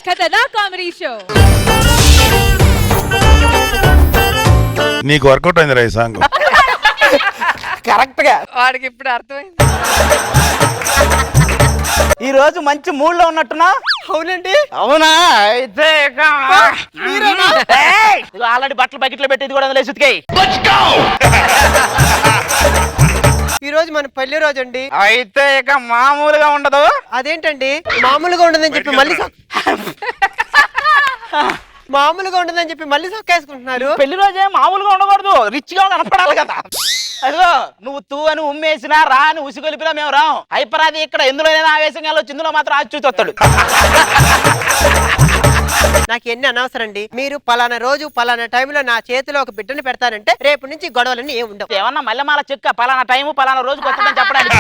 ఖతర్నాక్ comedy show. నీకు work out అయింది రా ఈ సాంగ్. కరెక్ట్ గా వాడికి ఇప్పుడు అర్థమైంది. ఈ రోజు మంచి మూడ్ లో ఉన్నట్టున్నా. అవునండి. అవునా అయితే ఆల్రెడీ బట్టలు బకెట్ లో పెట్టి ఇది కూడా అందులో ఉతికాయి. ఈ రోజు మన పెళ్లి రోజు అండి. అయితే ఇక మామూలుగా ఉండదు. అదేంటండి మామూలుగా ఉండదని చెప్పి మళ్ళీ మామూలుగా ఉండదని చెప్పి మళ్ళీ సొక్కేసుకుంటున్నారు. పెళ్లి రోజే మామూలుగా ఉండకూడదు, రిచ్ గా కనపడాలి కదా. అదిగో నువ్వు తూ అని ఉమ్మేసినా రా అని ఉసిగొలిపినా మేము రాం. హైపరాది ఇక్కడ ఎందులోనైనా ఆవేశంగా వచ్చి ఇందులో మాత్రం ఆచి చూసి వస్తాడు. నాకు ఎన్ని అనవసరం అండి. మీరు పలానా రోజు పలానా టైంలో నా చేతిలో ఒక బిడ్డని పెడతానంటే రేపు నుంచి గొడవలన్నీ ఏమి ఉండవు. ఏమన్నా మల్లెమాల చెక్క పలానా టైము పలానా రోజుకి వస్తుందని చెప్పడానికి.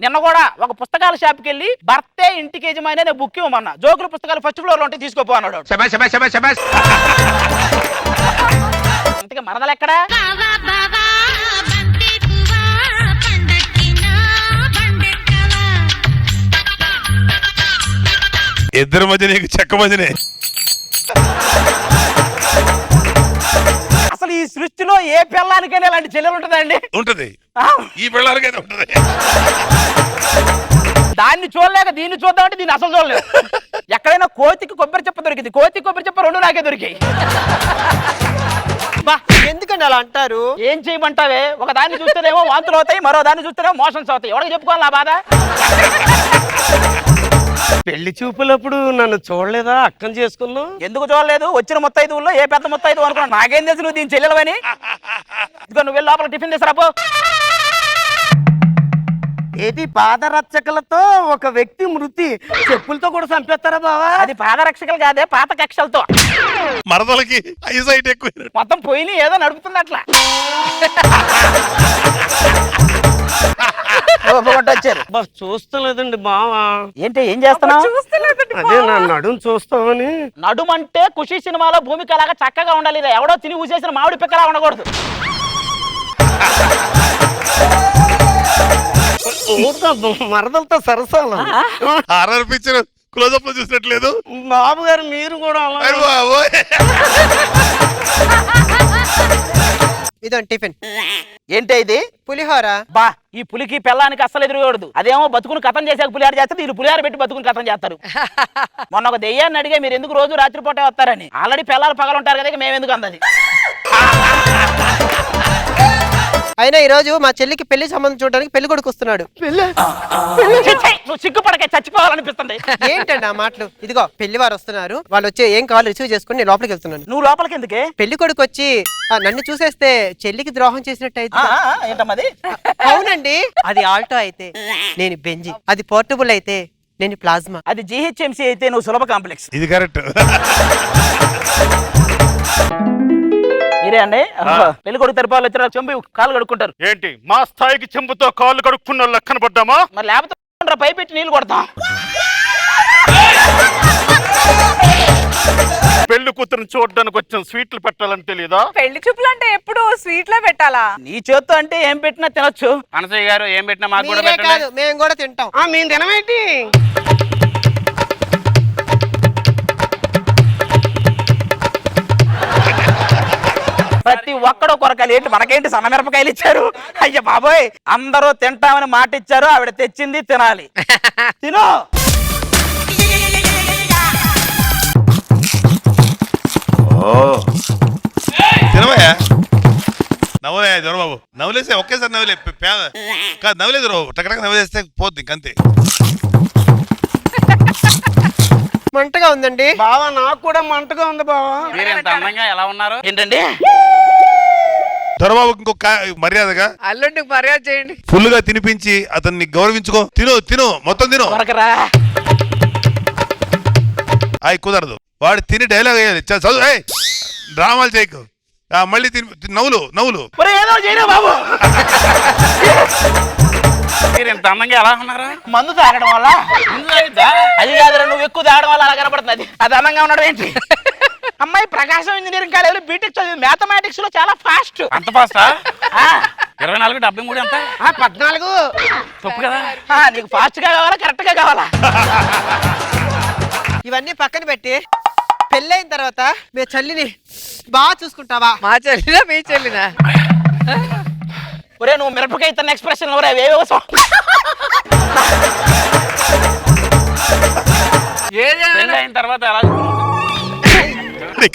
నిన్న కూడా ఒక పుస్తకాల షాప్కి వెళ్ళి భర్తే ఇంటికి యజమాని నేను బుక్ ఇవ్వమన్నా. జోకుల పుస్తకాలు ఫస్ట్ ఫ్లోర్ లో ఉంటే తీసుకోపో అన్నాడు. అందుకే మరదలు ఎక్కడా? ఇద్దరి మధ్య నీకు చెక్క మధ్యనే. అసలు ఈ సృష్టిలో ఏ పిల్లానికైనా ఇలాంటి చెల్లెలు ఉంటుందండి? ఉంటది. ఈ పిల్లలకైతే ఉంటది. దాన్ని చూడలేక దీన్ని చూద్దామంటే దీన్ని అసలు చూడలేదు. ఎక్కడైనా కోతికి కొబ్బరి చెప్ప దొరికింది, కోతి కొబ్బరి చెప్ప రెండు నాకే దొరికాయి. ఎందుకండి అలా అంటారు? ఏం చేయమంటావే? ఒక దాన్ని చూస్తేనేమో వాంతులు అవుతాయి, మరో దాన్ని చూస్తేనేమో మోషన్స్ అవుతాయి. ఎవరికి చెప్పుకోవాలి ఆ బాధ? పెళ్లి చూపులప్పుడు నన్ను చూడలేదా? అక్కం చేసుకున్నావు. ఎందుకు చూడలేదు? వచ్చిన ముత్తైదువుల్లో ఏ పెద్ద ముత్తైదు అనుకున్నా. నాకేం తెలుసు నువ్వు దీని చెల్లెలవని. ఇదిగో నువ్వు వెళ్ళి లోపల టిఫిన్ తీసుకురాపో. ఏది పాదరక్షకులతో ఒక వ్యక్తి మృతి, చెప్పులతో కూడా చంపేస్తారా బావా? అది పాదరక్షకులు కాదే, పాత కక్షలతో. మరదలకి ఐసైట్ ఎక్కువ. మొత్తం పోయిన ఏదో నడుపుతుంది అట్లా. వచ్చారు చూస్తలేదండి బావా. ఏంటి ఏం చేస్తున్నావు? అదే నా నడుము చూస్తావని. నడుమంటే ఖుషి సినిమాలో భూమిక లాగా చక్కగా ఉండాలి. ఎవడో తిని ఊసేసిన మామిడి పిక్కలా ఉండకూడదు. మరదలతో సరసాల హారర్ పిక్చర్ క్లోజప్ లో చూసినట్లేదు. బాబు గారు మీరు కూడా అలా. ఇదో టిఫిన్. ఏంటి ఇది? పులిహోర. బా, ఈ పులికి పెళ్ళానికి అస్సలు ఎదురుకూడదు. అదేమో బతుకుని కథం చేసాక పులిహార చేస్తారు, వీళ్ళు పులిహార పెట్టి బతుకుని కథం చేస్తారు. మొన్న ఒక దెయ్యాన్ని అడిగే మీరు ఎందుకు రోజు రాత్రిపూట వస్తారని. ఆల్రెడీ పిల్లలు పగలు ఉంటారు కదా, మేము ఎందుకు అందది. అయినా ఈ రోజు మా చెల్లికి పెళ్లి సంబంధం చూడడానికి పెళ్లి కొడుకు వస్తున్నాడు. నువ్వు సిగ్గుపడకే చచ్చిపోవాలనిపిస్తుంది. ఏంటండి ఆ మాటలు? ఇదిగో పెళ్లి వారు వస్తున్నారు, వాళ్ళు వచ్చి ఏం కావాలి రిసీవ్ చేసుకుని నేను లోపలికి వెళ్తున్నాను. నువ్వు లోపలికి ఎందుకే? పెళ్లి కొడుకు వచ్చి నన్ను చూసేస్తే చెల్లికి ద్రోహం చేసినట్టు అయితే. ఏంటమ్మది? అవునండి, అది ఆల్టో అయితే నేను బెంజి, అది పోర్టబుల్ అయితే నేను ప్లాస్మా, అది GHMC అయితే నువ్వు సులభ కాంప్లెక్స్. ఇది కరెక్ట్. మీరే అండి పెళ్లి కొడుకు తరపు వాళ్ళు వచ్చారు, చెంబు కాళ్ళు కడుక్కుంటారు. ఏంటి మా స్థాయికి చెంబుతో కాళ్ళు కడుక్కున్న లెక్కన పడ్డామా? మరి లేకపోతే పై పెట్టి నీళ్లు కొడతాం. పెళ్లి కూతురుని చూడడానికి వచ్చాం, స్వీట్లు పెట్టాలని తెలియదా? పెళ్లి చూపులు అంటే ఎప్పుడు స్వీట్లే పెట్టాలా? నీ చేత్తో అంటే ఏం పెట్టినా తినొచ్చు. అనసయ్య గారు ఏం పెట్టినా మాకు కూడా మీరే పెట్టండి. కాదు మేము కూడా తింటాం. మేము తినమేంటి? ప్రతి ఒక్కడో కొరకాయలు. ఏంటి మనకేంటి సన్నమిరపకాయలు ఇచ్చారు? అయ్య బాబోయ్, అందరూ తింటామని మాట ఇచ్చారు, ఆవిడ తెచ్చింది తినాలి. తిను. తినవయ్యా, నవ్వులే దొరబాబు. నవ్వులేసే ఒకేసారి నవ్వులే పేద కాదు, నవ్వులేదు రావు. టక్కడక నవ్వులేస్తే పోద్ది అంతే. మంటగా ఉందండి బావా, నాకు కూడా మంటగా ఉంది బావా. మీరు ఎంత అందంగా ఎలా ఉన్నారు? ఏంటండి దొరబాబుకి ఇంకొక మర్యాదగా అల్లుడికి మర్యాద చేయండి. ఫుల్ గా తినిపించి అతన్ని గౌరవించుకో. తిను మొత్తం తిను. కొరకరా అయి కుదరదు. వాడు తిని డైలాగ్ వేయాలి. చదువు డ్రామాలు చేయకు. మళ్ళీ తిని నవ్వులు. ఏదో చేయరా బాబు. మీరు ఎంత అందంగా ఎలా ఉన్నారు? మందు తాగడం వల్ల అది కాదు, నువ్వు ఎక్కువ తాగడం వల్ల అలా కనపడుతుంది. అది అందంగా ఉన్నాడు ఏంటి? అమ్మాయి ప్రకాశం ఇంజనీరింగ్ కాలేజీలో బీటెక్ చదివి మ్యాథమెటిక్స్ లో చాలా ఫాస్ట్. అంత ఫాస్టా? 24 73 ఎంత? 14 తప్పు కదా. నీకు ఫాస్ట్ గా కావాలా కరెక్ట్ గా కావాలా? ఇవన్నీ పక్కన పెట్టి పెళ్ళైన తర్వాత మీ చెల్లిని బాగా చూసుకుంటావా? మా చెల్లినా మీ చెల్లినా? ఒరే నువ్వు మిరపకాయ తన ఎక్స్ప్రెషన్ ఒరే వేవేవో పెళ్ళైన తర్వాత ఎలా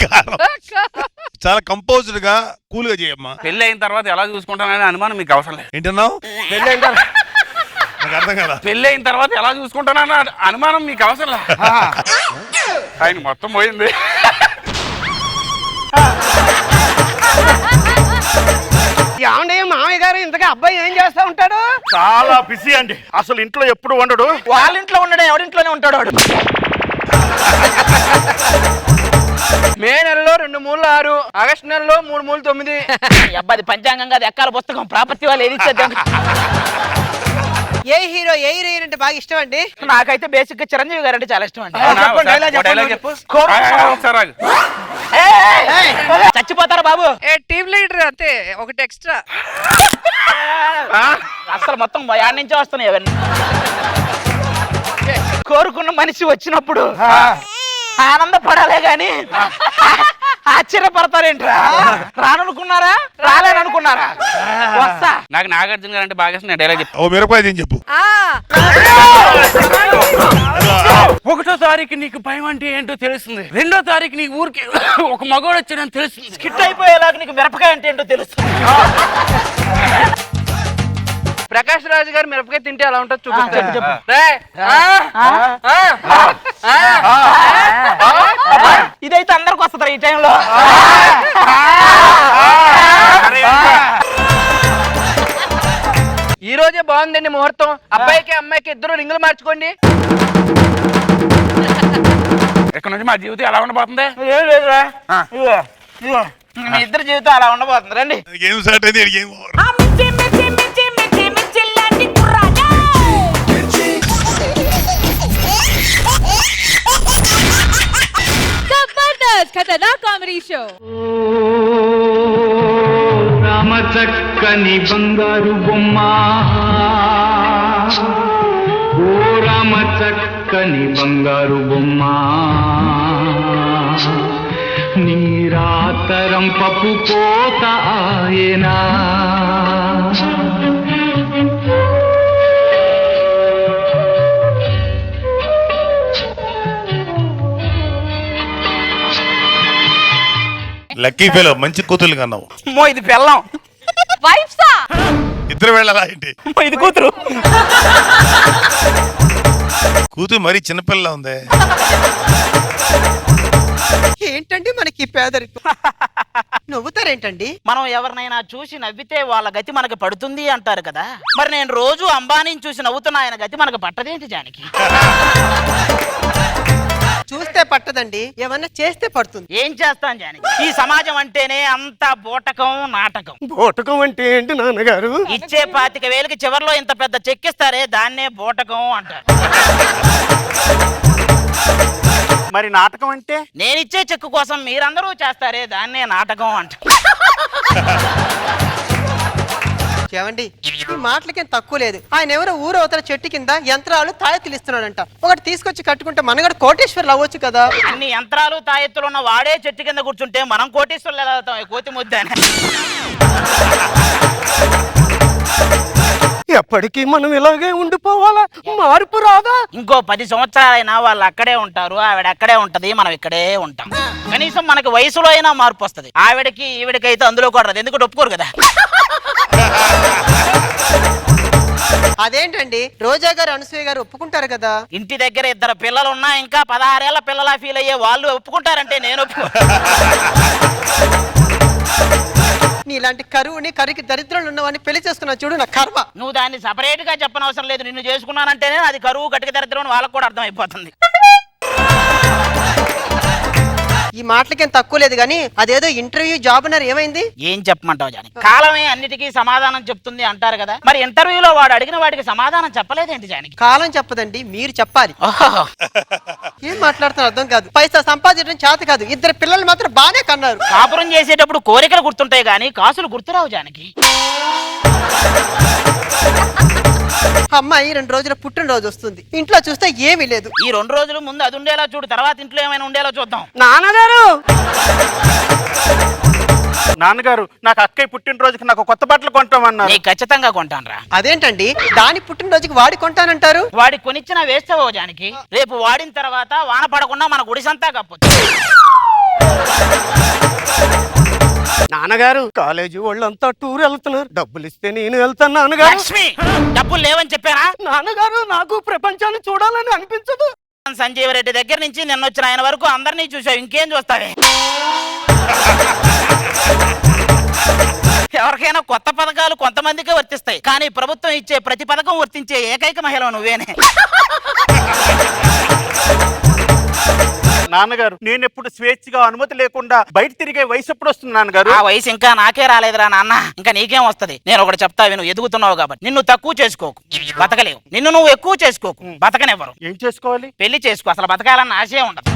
కారణం చాలా కంపోజ్డ్ గా కూల్ గా చేయమ్మా. పెళ్లి అయిన తర్వాత ఎలా చూసుకుంటానని అనుమానం మీకు అవసరం లేదు. ఏంటన్నావు? నాకు అర్థం కదా. పెళ్లి అయిన తర్వాత ఎలా చూసుకుంటానని అనుమానం మీకు అవసరం లేదు. ఆయన మొత్తం పోయింది. ఏమండి మామయ్య గారు ఇంతగా అబ్బాయి ఏం చేస్తా ఉంటాడు? చాలా బిజీ అండి, అసలు ఇంట్లో ఎప్పుడు ఉండడు. వాళ్ళ ఇంట్లో ఉండడు, ఎవరింట్లోనే ఉంటాడు వాడు. మే నెలలో 2 మూలు 6, ఆగస్టు నెలలో 3 మూలు 9. అబ్బాది పంచాంగం కాదు, ఎక్కాల పుస్తకం. ప్రాపర్టీ వాళ్ళు ఏది ఇచ్చేద్దాం. ఏ హీరో ఏ హీరోయిన్ అంటే బాగా ఇష్టం అండి? నాకైతే బేసిక్ గా చిరంజీవి గారు అంటే చాలా ఇష్టం అండి. అవునా? చెప్పండి, ఒకసారి డైలాగ్ డైలాగ్ చెప్పు. ఒకసారి ఆగు. చచ్చిపోతారా బాబు? ఏ టీమ్ లీడర్ అంతే, ఒకటి ఎక్స్ట్రా. అసలు మొత్తం యాడ్ నుంచే వస్తున్నాయి అవన్నీ. కోరుకున్న మనిషి వచ్చినప్పుడు ఆనందపడాలే గాని ఆశ్చర్యపడతారేంట్రా? రాననుకున్నారా? రాలేననుకున్నారా? వస్తా. నాకు నాగార్జున గారు అంటే బాగా ఇష్టం. నేను డైలాగ్ చెప్పు. ఓ మిరపకాయ తిని చెప్పు. 1వ తారీఖు నీకు భయం అంటే ఏంటో తెలుస్తుంది. 2వ తారీఖు నీకు ఊరికి ఒక మగోడు వచ్చాడని తెలుస్తుంది. స్కిట్ అయిపోయేలాగా నీకు మిరపకాయ అంటే ఏంటో తెలుస్తుంది. ప్రకాష్ రాజు గారు మిరపకాయ తింటే ఎలా ఉంటుందో చెప్పు, చూపిస్తాను. చెప్పు. ఇదైతే అందరికి వస్తుంది ఈ టైంలో. ఈ రోజే బాగుందండి ముహూర్తం. అబ్బాయికి అమ్మాయికి ఇద్దరు రింగులు మార్చుకోండి. ఇక్కడ నుంచి మా జీవితం ఎలా ఉండబోతుంది? ఏం లేదురా, ఇదిగో, ఇదిగో. మీ ఇద్దరు జీవితం అలా ఉండబోతుంది. రండి. గేమ్ స్టార్ట్ అయింది. Game over. ఖతర్నాక్ కామెడీ షో. రామ చక్కని బంగారు బొమ్మ, ఓ రామ చక్కని బంగారు బొమ్మ, నీరాతరం పప్పు కోత ఆయనా. లక్కీ ఫెలో, మంచి కూతురు కన్నావు. అమ్మో ఇది పెళ్ళం. వైఫ్సా? ఇద్దరు వెళ్ళాలా ఏంటి? అమ్మో ఇది కూతురు. కూతురు మరీ చిన్నపిల్ల ఉంది. ఏంటండి మనకి పేదరికం? నవ్వుతారేంటండి? మనం ఎవరినైనా చూసి నవ్వితే వాళ్ళ గతి మనకి పడుతుంది అంటారు కదా. మరి నేను రోజు అంబానీని చూసి నవ్వుతున్నా, ఆయన గతి మనకు పట్టదేంటి జానకి? చూస్తే పట్టదండి, ఏమన్నా చేస్తే పడుతుంది. ఏం చేస్తాను జానకి? ఈ సమాజం అంటేనే అంత బోటకం, నాటకం. బోటకం అంటే ఏంటి నాన్నగారు? ఇచ్చే 25,000కి చివర్లో ఇంత పెద్ద చెక్కిస్తారే, దాన్నే బోటకం అంటారు. మరి నాటకం అంటే? నేనిచ్చే చెక్కు కోసం మీరందరూ చేస్తారే, దాన్నే నాటకం అంటారు. ఏమండి, ఈ మాటలకేం తక్కువ లేదు. ఆయన ఎవరో ఊరు అవతల చెట్టు కింద యంత్రాలు తాయెత్తులు ఇస్తున్నాడంట. ఒకటి తీసుకొచ్చి కట్టుకుంటే మనగడ కోటేశ్వర్లు అవ్వచ్చు కదా. అన్ని యంత్రాలు తాయెత్తులు ఉన్న వాడే చెట్టు కింద కూర్చుంటే మనం కోటీశ్వర్లు ఎలా అవుతాం? కోతి ముద్ద. ఎప్పటికీ మనం ఇలాగే ఉండిపోవాలా? మార్పు రాదా? ఇంకో 10 సంవత్సరాలైనా వాళ్ళు అక్కడే ఉంటారు, ఆవిడ అక్కడే ఉంటది, మనం ఇక్కడే ఉంటాం. కనీసం మనకి వయసులో అయినా మార్పు వస్తుంది. ఆవిడకి ఈవిడకైతే అందులో కూడా రాదు, ఎందుకు ఒప్పుకోరు కదా. అదేంటండి, రోజా గారు అనసూయ గారు ఒప్పుకుంటారు కదా. ఇంటి దగ్గర 2 పిల్లలు ఉన్నా ఇంకా 16 ఏళ్ల పిల్లలా ఫీల్ అయ్యే వాళ్ళు ఒప్పుకుంటారంటే నేను ఒప్పుకో. నీలాంటి కరువుని కరికి దరిద్రులు ఉన్నవాడిని పెళ్లి చేసుకున్నా చూడు, నా కర్మ. నువ్వు దాన్ని సపరేట్ గా చెప్పనవసరం లేదు. నిన్ను చేసుకున్నానంటేనే అది కరువు కటిక దరిద్రం అని వాళ్ళకు కూడా అర్థమైపోతుంది. ఈ మాటలకేం తక్కువ లేదు కానీ అదేదో ఇంటర్వ్యూ జాబ్ అన్నారు, ఏమైంది? ఏం చెప్పమంటావు జాని? కాలమే అన్నిటికీ సమాధానం చెప్తుంది అంటారు కదా. మరి ఇంటర్వ్యూలో వాడు అడిగిన వాడికి సమాధానం చెప్పలేదేంటి జానికి? కాలం చెప్పదండి, మీరు చెప్పాలి. ఏం మాట్లాడుతున్నా అర్థం కాదు. పైసా సంపాదించడం చేత కాదు, 2 పిల్లలు మాత్రం బానే కన్నారు. కాపురం చేసేటప్పుడు కోరికలు గుర్తుంటాయి గానీ కాసులు గుర్తురావు జానకి. అమ్మాయి 2 రోజుల పుట్టినరోజు వస్తుంది. ఇంట్లో చూస్తే ఏమీ లేదు. ఈ 2 రోజుల ముందు అది ఉండేలా చూడు, తర్వాత ఇంట్లో ఏమైనా ఉండేలా చూద్దాం. నాన్నగారు నాన్నగారు నాకు అక్కయ్య పుట్టినరోజుకి నాకు కొత్త బట్టలు కొంటామన్నారు. నీకు ఖచ్చితంగా కొంటానురా. అదేంటండి దాని పుట్టినరోజుకి వాడి కొంటానంటారు? వాడికి కొనిచ్చిన వేస్తావో జానికి, రేపు వాడిన తర్వాత వాన పడకుండా మన గుడిసంతా కప్పొచ్చు. నాన్నగారు కాలేజీ వాళ్ళంతా టూర్ వెళ్తున్నారు, డబ్బులు ఇస్తే నేను వెళ్తాను నాన్నగారు. లక్ష్మి, డబ్బులు లేవని చెప్పారా? నాన్నగారు నాకు ప్రపంచాన్ని చూడాలని అనిపించదు. సంజీవ్ రెడ్డి దగ్గర నుంచి నిన్న వచ్చిన ఆయన వరకు అందరినీ చూసావు, ఇంకేం చూస్తావే? ఎవరికైనా కొత్త పథకాలు కొంతమందికే వర్తిస్తాయి, కానీ ప్రభుత్వం ఇచ్చే ప్రతి పథకం వర్తించే ఏకైక మహిళ నువ్వేనే. నాన్నగారు నేను ఎప్పుడు స్వేచ్ఛగా అనుమతి లేకుండా బయట తిరిగే వయసు ఎప్పుడు వస్తుంది నాన్నగారు? ఆ వయసు ఇంకా నాకే రాలేదురా నాన్న, ఇంకా నీకేం వస్తది? నేను ఒకటి చెప్తా విను, ఎదుగుతున్నావు కాబట్టి నిన్ను తక్కువ చేసుకోకు, బతకలేవు. నిన్ను నువ్వు ఎక్కువ చేసుకోకు, బతకనివ్వరు. ఏం చేసుకోవాలి? పెళ్లి చేసుకో, అసలు బతకాలన్న ఆశే ఉండదు.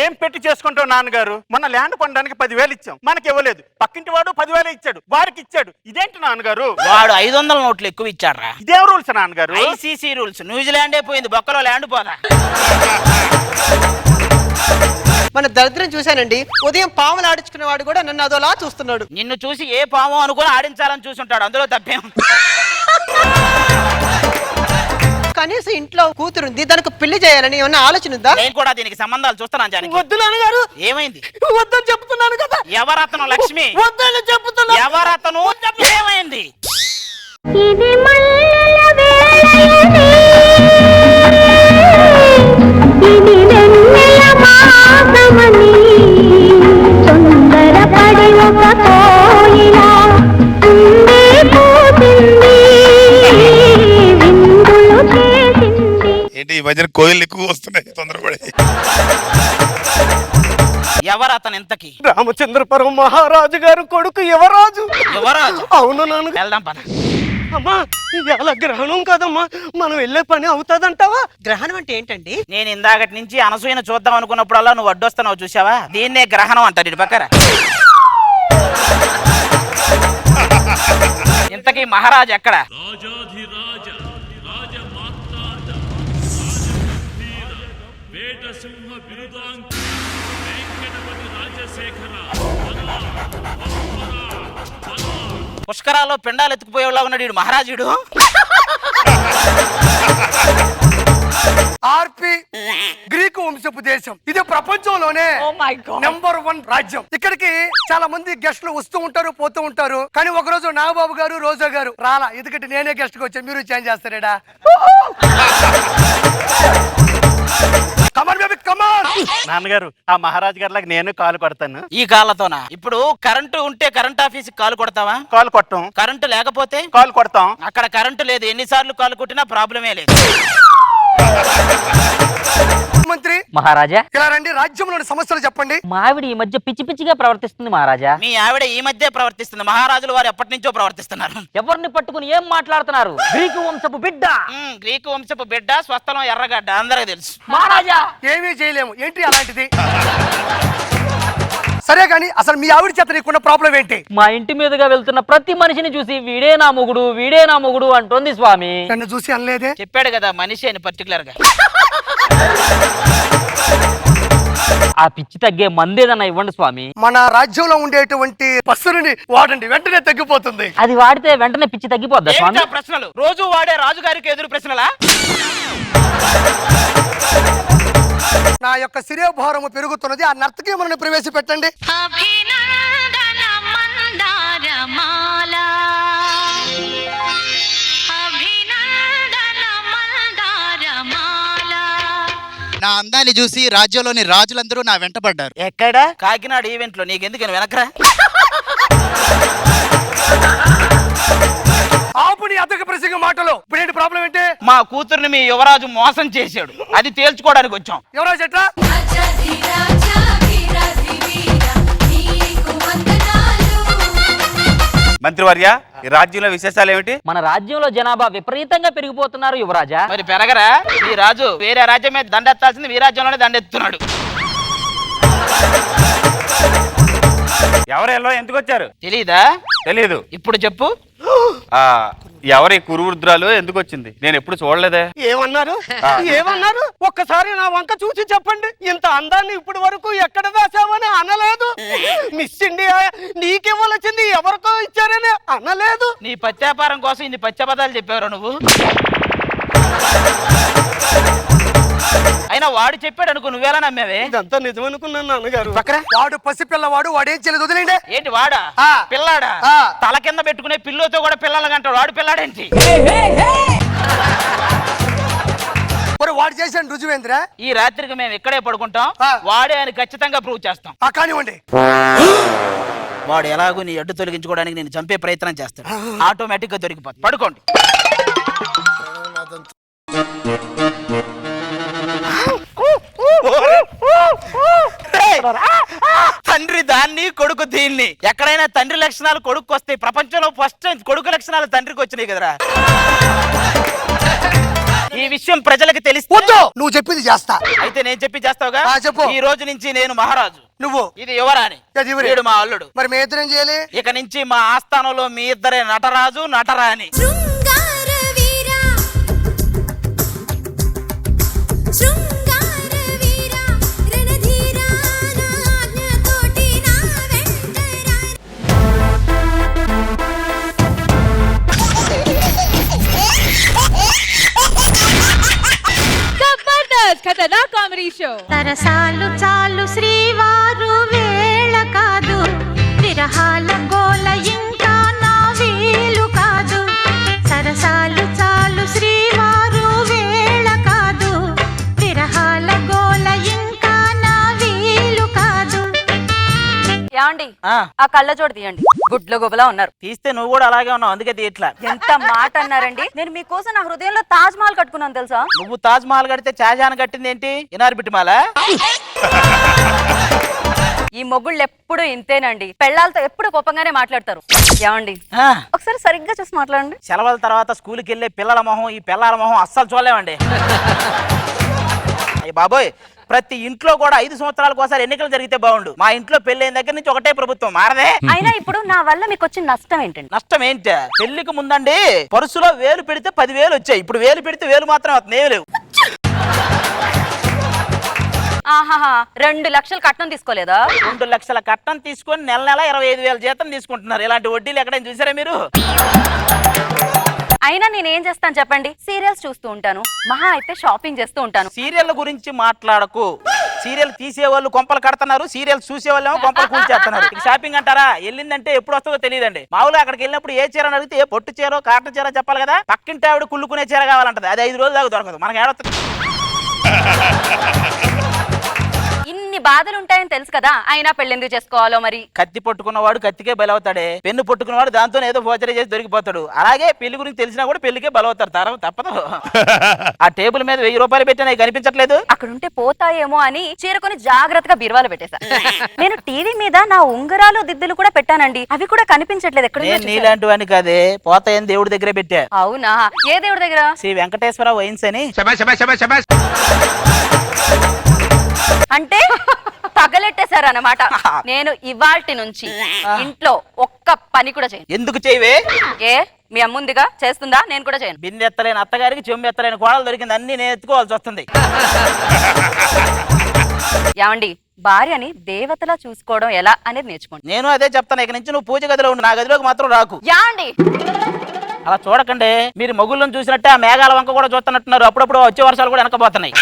ఏం పెట్టి చేసుకుంటావు నాన్నగారు? మొన్న ల్యాండ్ కొనడానికి 10,000 ఇచ్చాం, మనకి ఇవ్వలేదు. పక్కింటి వాడు 10,000 ఇచ్చాడు, వారికి ఇచ్చాడు. ఇదేంటి నాన్నగారు? వాడు 500 నోట్లు ఎక్కువ ఇచ్చాడ్రా. ఇదేం రూల్స్ నాన్నగారు? ICC rules. న్యూజిలాండే పోయింది, బొక్కలో ల్యాండ్ పోదా. మన దరిద్రం చూశానండి. ఉదయం పాములు ఆడించుకునే వాడు కూడా నన్ను అదోలా చూస్తున్నాడు. నిన్ను చూసి ఏ పాము అనుకుని ఆడించాలని చూసుంటాడు, అందులో తప్పేం. కనీసం ఇంట్లో కూతురుంది, దానికి పెళ్లి చేయాలని ఏమన్నా ఆలోచన ఉందా? నేను కూడా దీనికి సంబంధాలు చూస్తున్నాను జానకి. వద్దు నాన్నగారు. ఏమైంది? వద్దని చెప్తున్నాను కదా. ఎవరతను? లక్ష్మి. వద్దని చెప్తున్నా. ఎవరతను? ఏమైంది? ఇది మల్లెల వేళయని, ఇది వెన్నెల మాసమని, తొందరపడి ఒక కోయిల అందే పోతుంది, విందులు చేసింది. ఏంటి ఈ మధ్యన కోయిలు ఎక్కువ వస్తున్నాయి తొందరపడి. ఎవరతను ఇంతకి? రామచంద్రపురం మహారాజు గారు కొడుకు యువరాజు. యువరాజు? అవును నాన్న. వెళ్దాం పద. అమ్మా ఇవాళ గ్రహణం కదమ్మా, మనం వెళ్ళే పని అవుతాదంటావా? గ్రహణం అంటే ఏంటండి? నేను ఇందాకటి నుంచి అనసూయను చూద్దాం అనుకున్నప్పుడల్లా నువ్వు అడ్డొస్తున్నావు, చూసావా? దీన్నే గ్రహణం అంటారు ఇటు పక్కన. ఇంతకీ మహారాజు ఎక్కడ? పుష్కరాల్లో పిండాలు ఎత్తుకుపోయేలా ఉన్నాడు వీడు మహారాజుడు. ఆర్పి గ్రీకు వంశపు దేశం, ఇది ప్రపంచంలోనే నంబర్ 1 రాజ్యం. ఇక్కడికి చాలా మంది గెస్టులు వస్తూ ఉంటారు, పోతూ ఉంటారు. కానీ ఒక రోజు నాగబాబు గారు, రోజా గారు రాలా. ఎందుకంటే నేనే గెస్ట్ కి వచ్చాను, మీరు చేంజ్ చేస్తారేడా? నాన్నగారు ఆ మహారాజు గారిలాగా నేను కాలు కొడతాను. ఈ కాళ్ళతోనా? ఇప్పుడు కరెంటు ఉంటే కరెంట్ ఆఫీస్ కాలు కొడతావా? కాలు కొట్టం. కరెంటు లేకపోతే కాలు కొడతాం. అక్కడ కరెంటు లేదు, ఎన్నిసార్లు కాలు కొట్టినా ప్రాబ్లమే లేదు. మంత్రి మహారాజా, ఇలా రండి, రాజ్యంలోని సమస్యలు చెప్పండి. మా ఆవిడ ఈ మధ్య పిచ్చి పిచ్చిగా ప్రవర్తిస్తుంది మహారాజా. మీ ఆవిడ ఈ మధ్య ప్రవర్తిస్తుంది, మహారాజులు వారు ఎప్పటి నుంచో ప్రవర్తిస్తున్నారు. ఎవరిని పట్టుకుని ఏం మాట్లాడుతున్నారు? గ్రీకు వంశపు బిడ్డ. గ్రీకు వంశపు బిడ్డ, స్వస్థలం ఎర్రగడ్డ, అందరికి తెలుసు. మహారాజా ఏమీ చేయలేము. ఏంటి అలాంటిది? సరే గాని అసలు మీ ఆవిడ చేత నీకున్న ప్రాబ్లం ఏంటి? మా ఇంటి మీదుగా వెళ్తున్న ప్రతి మనిషిని చూసి వీడే నా మొగుడు, వీడే నా మొగుడు అంటోంది స్వామి. నన్ను చూసి అనలేదే? చెప్పాడు కదా మనిషి అని పర్టికులర్ గా. ఆ పిచ్చి తగ్గే మందేదన్నా ఇవ్వండి స్వామి. మన రాజ్యంలో ఉండేటువంటి పసురుని వాడండి, వెంటనే తగ్గిపోతుంది. అది వాడితే వెంటనే పిచ్చి తగ్గిపోద్దా స్వామి? ఏంటా ప్రశ్నలు? రోజు వాడే రాజుగారికి ఎదురు ప్రశ్నలా? నా యొక్క శిరోభారము పెరుగుతున్నది, ఆ నర్తకీములను ప్రవేశపెట్టండి. నా అందాన్ని చూసి రాజ్యంలోని రాజులందరూ నా వెంటబడ్డారు. ఎక్కడ? కాకినాడ ఈవెంట్ లో. నీకెందుకు వెనకరా? ఆపుని అదొక ప్రసంగ మాటలు. ఇప్పుడు ఏంటి ప్రాబ్లం ఏంటి? మా కూతుర్ని మీ యువరాజు మోసం చేశాడు, అది తేల్చుకోవడానికి వచ్చాం. యువరాజు ఎట్లా? మంత్రివర్య, ఈ రాజ్యంలో విశేషాలు ఏమిటి? మన రాజ్యంలో జనాభా విపరీతంగా పెరిగిపోతున్నారు యువరాజా. మరి పెరగరా? ఈ రాజు వేరే రాజ్యం మీద దండెత్తాల్సింది మీ రాజ్యంలోనే దండెత్తున్నాడు. ఎవరెల్లో ఎందుకు వచ్చారు తెలీదా? తెలీదు. ఇప్పుడు చెప్పు. ఎవరి కురువృద్రాలు ఎందుకు వచ్చింది? నేను ఎప్పుడు చూడలేదే. ఏమన్నారు ఏమన్నారు? ఒక్కసారి నా వంక చూసి చెప్పండి. ఇంత అందాన్ని ఇప్పటి వరకు ఎక్కడ దాచామని అనలేదు. మిస్ ఇండియా నీకివ్వాల్సింది ఎవరికో ఇచ్చారని అనలేదు. నీ పత్యాపారం కోసం ఇన్ని పచ్చబదాలు చెప్పారు నువ్వు. అయినా వాడు చెప్పాడు అనుకో, నువ్వేలా నమ్మావే? ఇదంతా నిజమనుకున్నాను నాన్నగారు. వాడు పసిపిల్లవాడు, వాడేం చేయలేదు, వదిలేండి. ఏంటి వాడా? పిల్లాడా? తల కింద పెట్టుకునే పిల్లోతో కూడా పిల్లలు అంటాడు. వాడు పిల్లాడేంటి? మరి వాడు చేసిన రుజువేంద్రా? ఈ రాత్రికి మేము ఇక్కడే పడుకుంటాం. వాడే అని ఖచ్చితంగా ప్రూవ్ చేస్తాం. కానివ్వండి. వాడు ఎలాగో నీ అడ్డు తొలగించుకోవడానికి నేను చంపే ప్రయత్నం చేస్తాడు. ఆటోమేటిక్ గా దొరికిపోతుంది. పడుకోండి. తండ్రి దాన్ని, కొడుకు దీన్ని. ఎక్కడైనా తండ్రి లక్షణాలు కొడుకు వస్తాయి. ప్రపంచంలో ఫస్ట్ టైం కొడుకు లక్షణాలు తండ్రికి వచ్చినాయి కదరా. ఈ విషయం ప్రజలకు తెలిస్తే నువ్వు చెప్పింది చేస్తా. అయితే నేను చెప్పి చేస్తావుగా? చెప్పు. ఈ రోజు నుంచి నేను మహారాజు, నువ్వు ఇది యువరాణి, వీడు మా అల్లుడు. మరి మీ ఇద్దరేం చేయాలి? ఇక నుంచి మా ఆస్థానంలో మీ ఇద్దరే నటరాజు నటరాణి. ఖతర్నాక్ కామెడీ షో. సరసాలు చాలు శ్రీవారు వేళ కాదు, విరహాల గోల ఇంకా నా వీలు కాదు. సరసాలు చాలు శ్రీవారు వేళ కాదు, విరహాల గోల ఇంకా నా వీలు కాదు. యాండి ఆ కళ్ళజోడు తీయండి. గుడ్ల గోబలా ఉన్నారు. తీస్తే నువ్వు కూడా అలాగే ఉన్నావు, అందుకే తీయట్లా. ఎంత మాట అన్నారండి. నేను మీకోసం నా హృదయంలో తాజ్ మహల్ కట్టుకున్నాను తెలుసా? నువ్వు తాజ్ మహల్ కడితే షాజహాన్ కట్టింది ఏంటి? ఇనార్ బిట్టిమాల. ఈ మొగుళ్ళు ఎప్పుడు ఇంతేనండి. పెళ్ళాలతో ఎప్పుడు కోపంగానే మాట్లాడతారు. ఏమండి ఒకసారి సరిగ్గా చూసి మాట్లాడండి. సెలవుల తర్వాత స్కూల్కి వెళ్ళే పిల్లల మొహం, ఈ పిల్లల మొహం అస్సలు చూడలేమండి. అయ్య బాబోయ్, ప్రతి ఇంట్లో కూడా 5 సంవత్సరాలకు ఒకసారి ఎన్నికలు జరిగితే బాగుండు. మా ఇంట్లో పెళ్ళైన దగ్గర నుంచి ఒకటే ప్రభుత్వం, మారదే. అయినా ఇప్పుడు నా వల్ల మీకు వచ్చిన నష్టం ఏంటండి? నష్టం ఏంటి? పెళ్లికి ముందండి పరుసులో వేలు పెడితే 10,000 వచ్చాయి. ఇప్పుడు వేలు పెడితే వేలు మాత్రం అవుతుంది, ఏమి లేవు. ఆహాహా, 2 లక్షలు కట్నం తీసుకోలేదా? 2 లక్షల కట్నం తీసుకొని నెల నెల 25,000 జీతం తీసుకుంటున్నారు. ఇలాంటి వడ్డీలు ఎక్కడైనా చూసారా మీరు? అయినా నేనేం చేస్తాను చెప్పండి? సీరియల్స్ చూస్తూ ఉంటాను, మహా అయితే షాపింగ్ చేస్తూ ఉంటాను. సీరియల్ గురించి మాట్లాడకు. సీరియల్ తీసేవాళ్ళు కొంపలు కడుతున్నారు, సీరియల్ చూసేవాళ్ళేమో కొంపలు కూల్చేస్తున్నారు. షాపింగ్ అంటారా? వెళ్ళిందంటే ఎప్పుడు వస్తుందో తెలియదండి. మామూలుగా అక్కడికి వెళ్ళినప్పుడు ఏ చీర అడిగితే ఏ పొట్టు చీర కాటన్ చీర చెప్పాలి కదా. పక్కింటి ఆవిడ కుళ్ళుకునే చీర కావాలంటది. అది 5 రోజులు దాకా దొరకదు. మనకి ఏడొస్తుంది. ఇన్ని బాధలు ఉంటాయని తెలుసు కదా, అయినా పెళ్ళెందుకు చేసుకోవాలో మరి? కత్తి పట్టుకున్నవాడు కత్తికే బలవుతాడే, పెన్ను పట్టుకున్నవాడు దాంతో ఏదో ఫోర్జరీ చేసి దొరికిపోతాడు. అలాగే పెళ్లి గురించి తెలిసినా కూడా పెళ్లికే బలవుతారు. తప్పదు. ఆ టేబుల్ మీద 1000 రూపాయలు పెట్టినా కనిపించట్లేదు. అక్కడ ఉంటే పోతాయేమో అని చీరకొని జాగ్రత్తగా బీరువాలో పెట్టేశా. నేను టీవీ మీద నా ఉంగరాలు దిద్దులు కూడా పెట్టానండి, అవి కూడా కనిపించట్లేదు. ఎక్కడ నీలాంటి వాడిని కాదే, పోతాయని దేవుడి దగ్గరే పెట్టా. అవునా? ఏ దేవుడి దగ్గర? శ్రీ వెంకటేశ్వర వైన్స్ అని. అంటే పగలెట్టేశారన్నమాట. నేను ఇవాల్టి నుంచి ఇంట్లో ఒక్క పని కూడా చేయను. ఎందుకు చేయవే? ఏ మీ అమ్ముందిగా చేస్తుందా? నేను కూడా చేయను. బిందె ఎత్తలేని అత్తగారికి చెంబు ఎత్తలేని కోడలు దొరికింది, అన్ని నేను ఎత్తుకోవాల్సి వస్తుంది. ఏమండి, భార్యని దేవతలా చూసుకోవడం ఎలా అనేది నేర్చుకోండి. నేను అదే చెప్తాను. ఇక నుంచి నువ్వు పూజ గదిలో ఉండు, నా గదిలోకి మాత్రం రాకు. యాండి అలా చూడకండి. మీరు మొగుళ్ళని చూసినట్టే ఆ మేఘాల వంక కూడా చూస్తున్నట్టున్నారు. అప్పుడప్పుడు వచ్చే వర్షాలు కూడా వెనకపోతున్నాయి.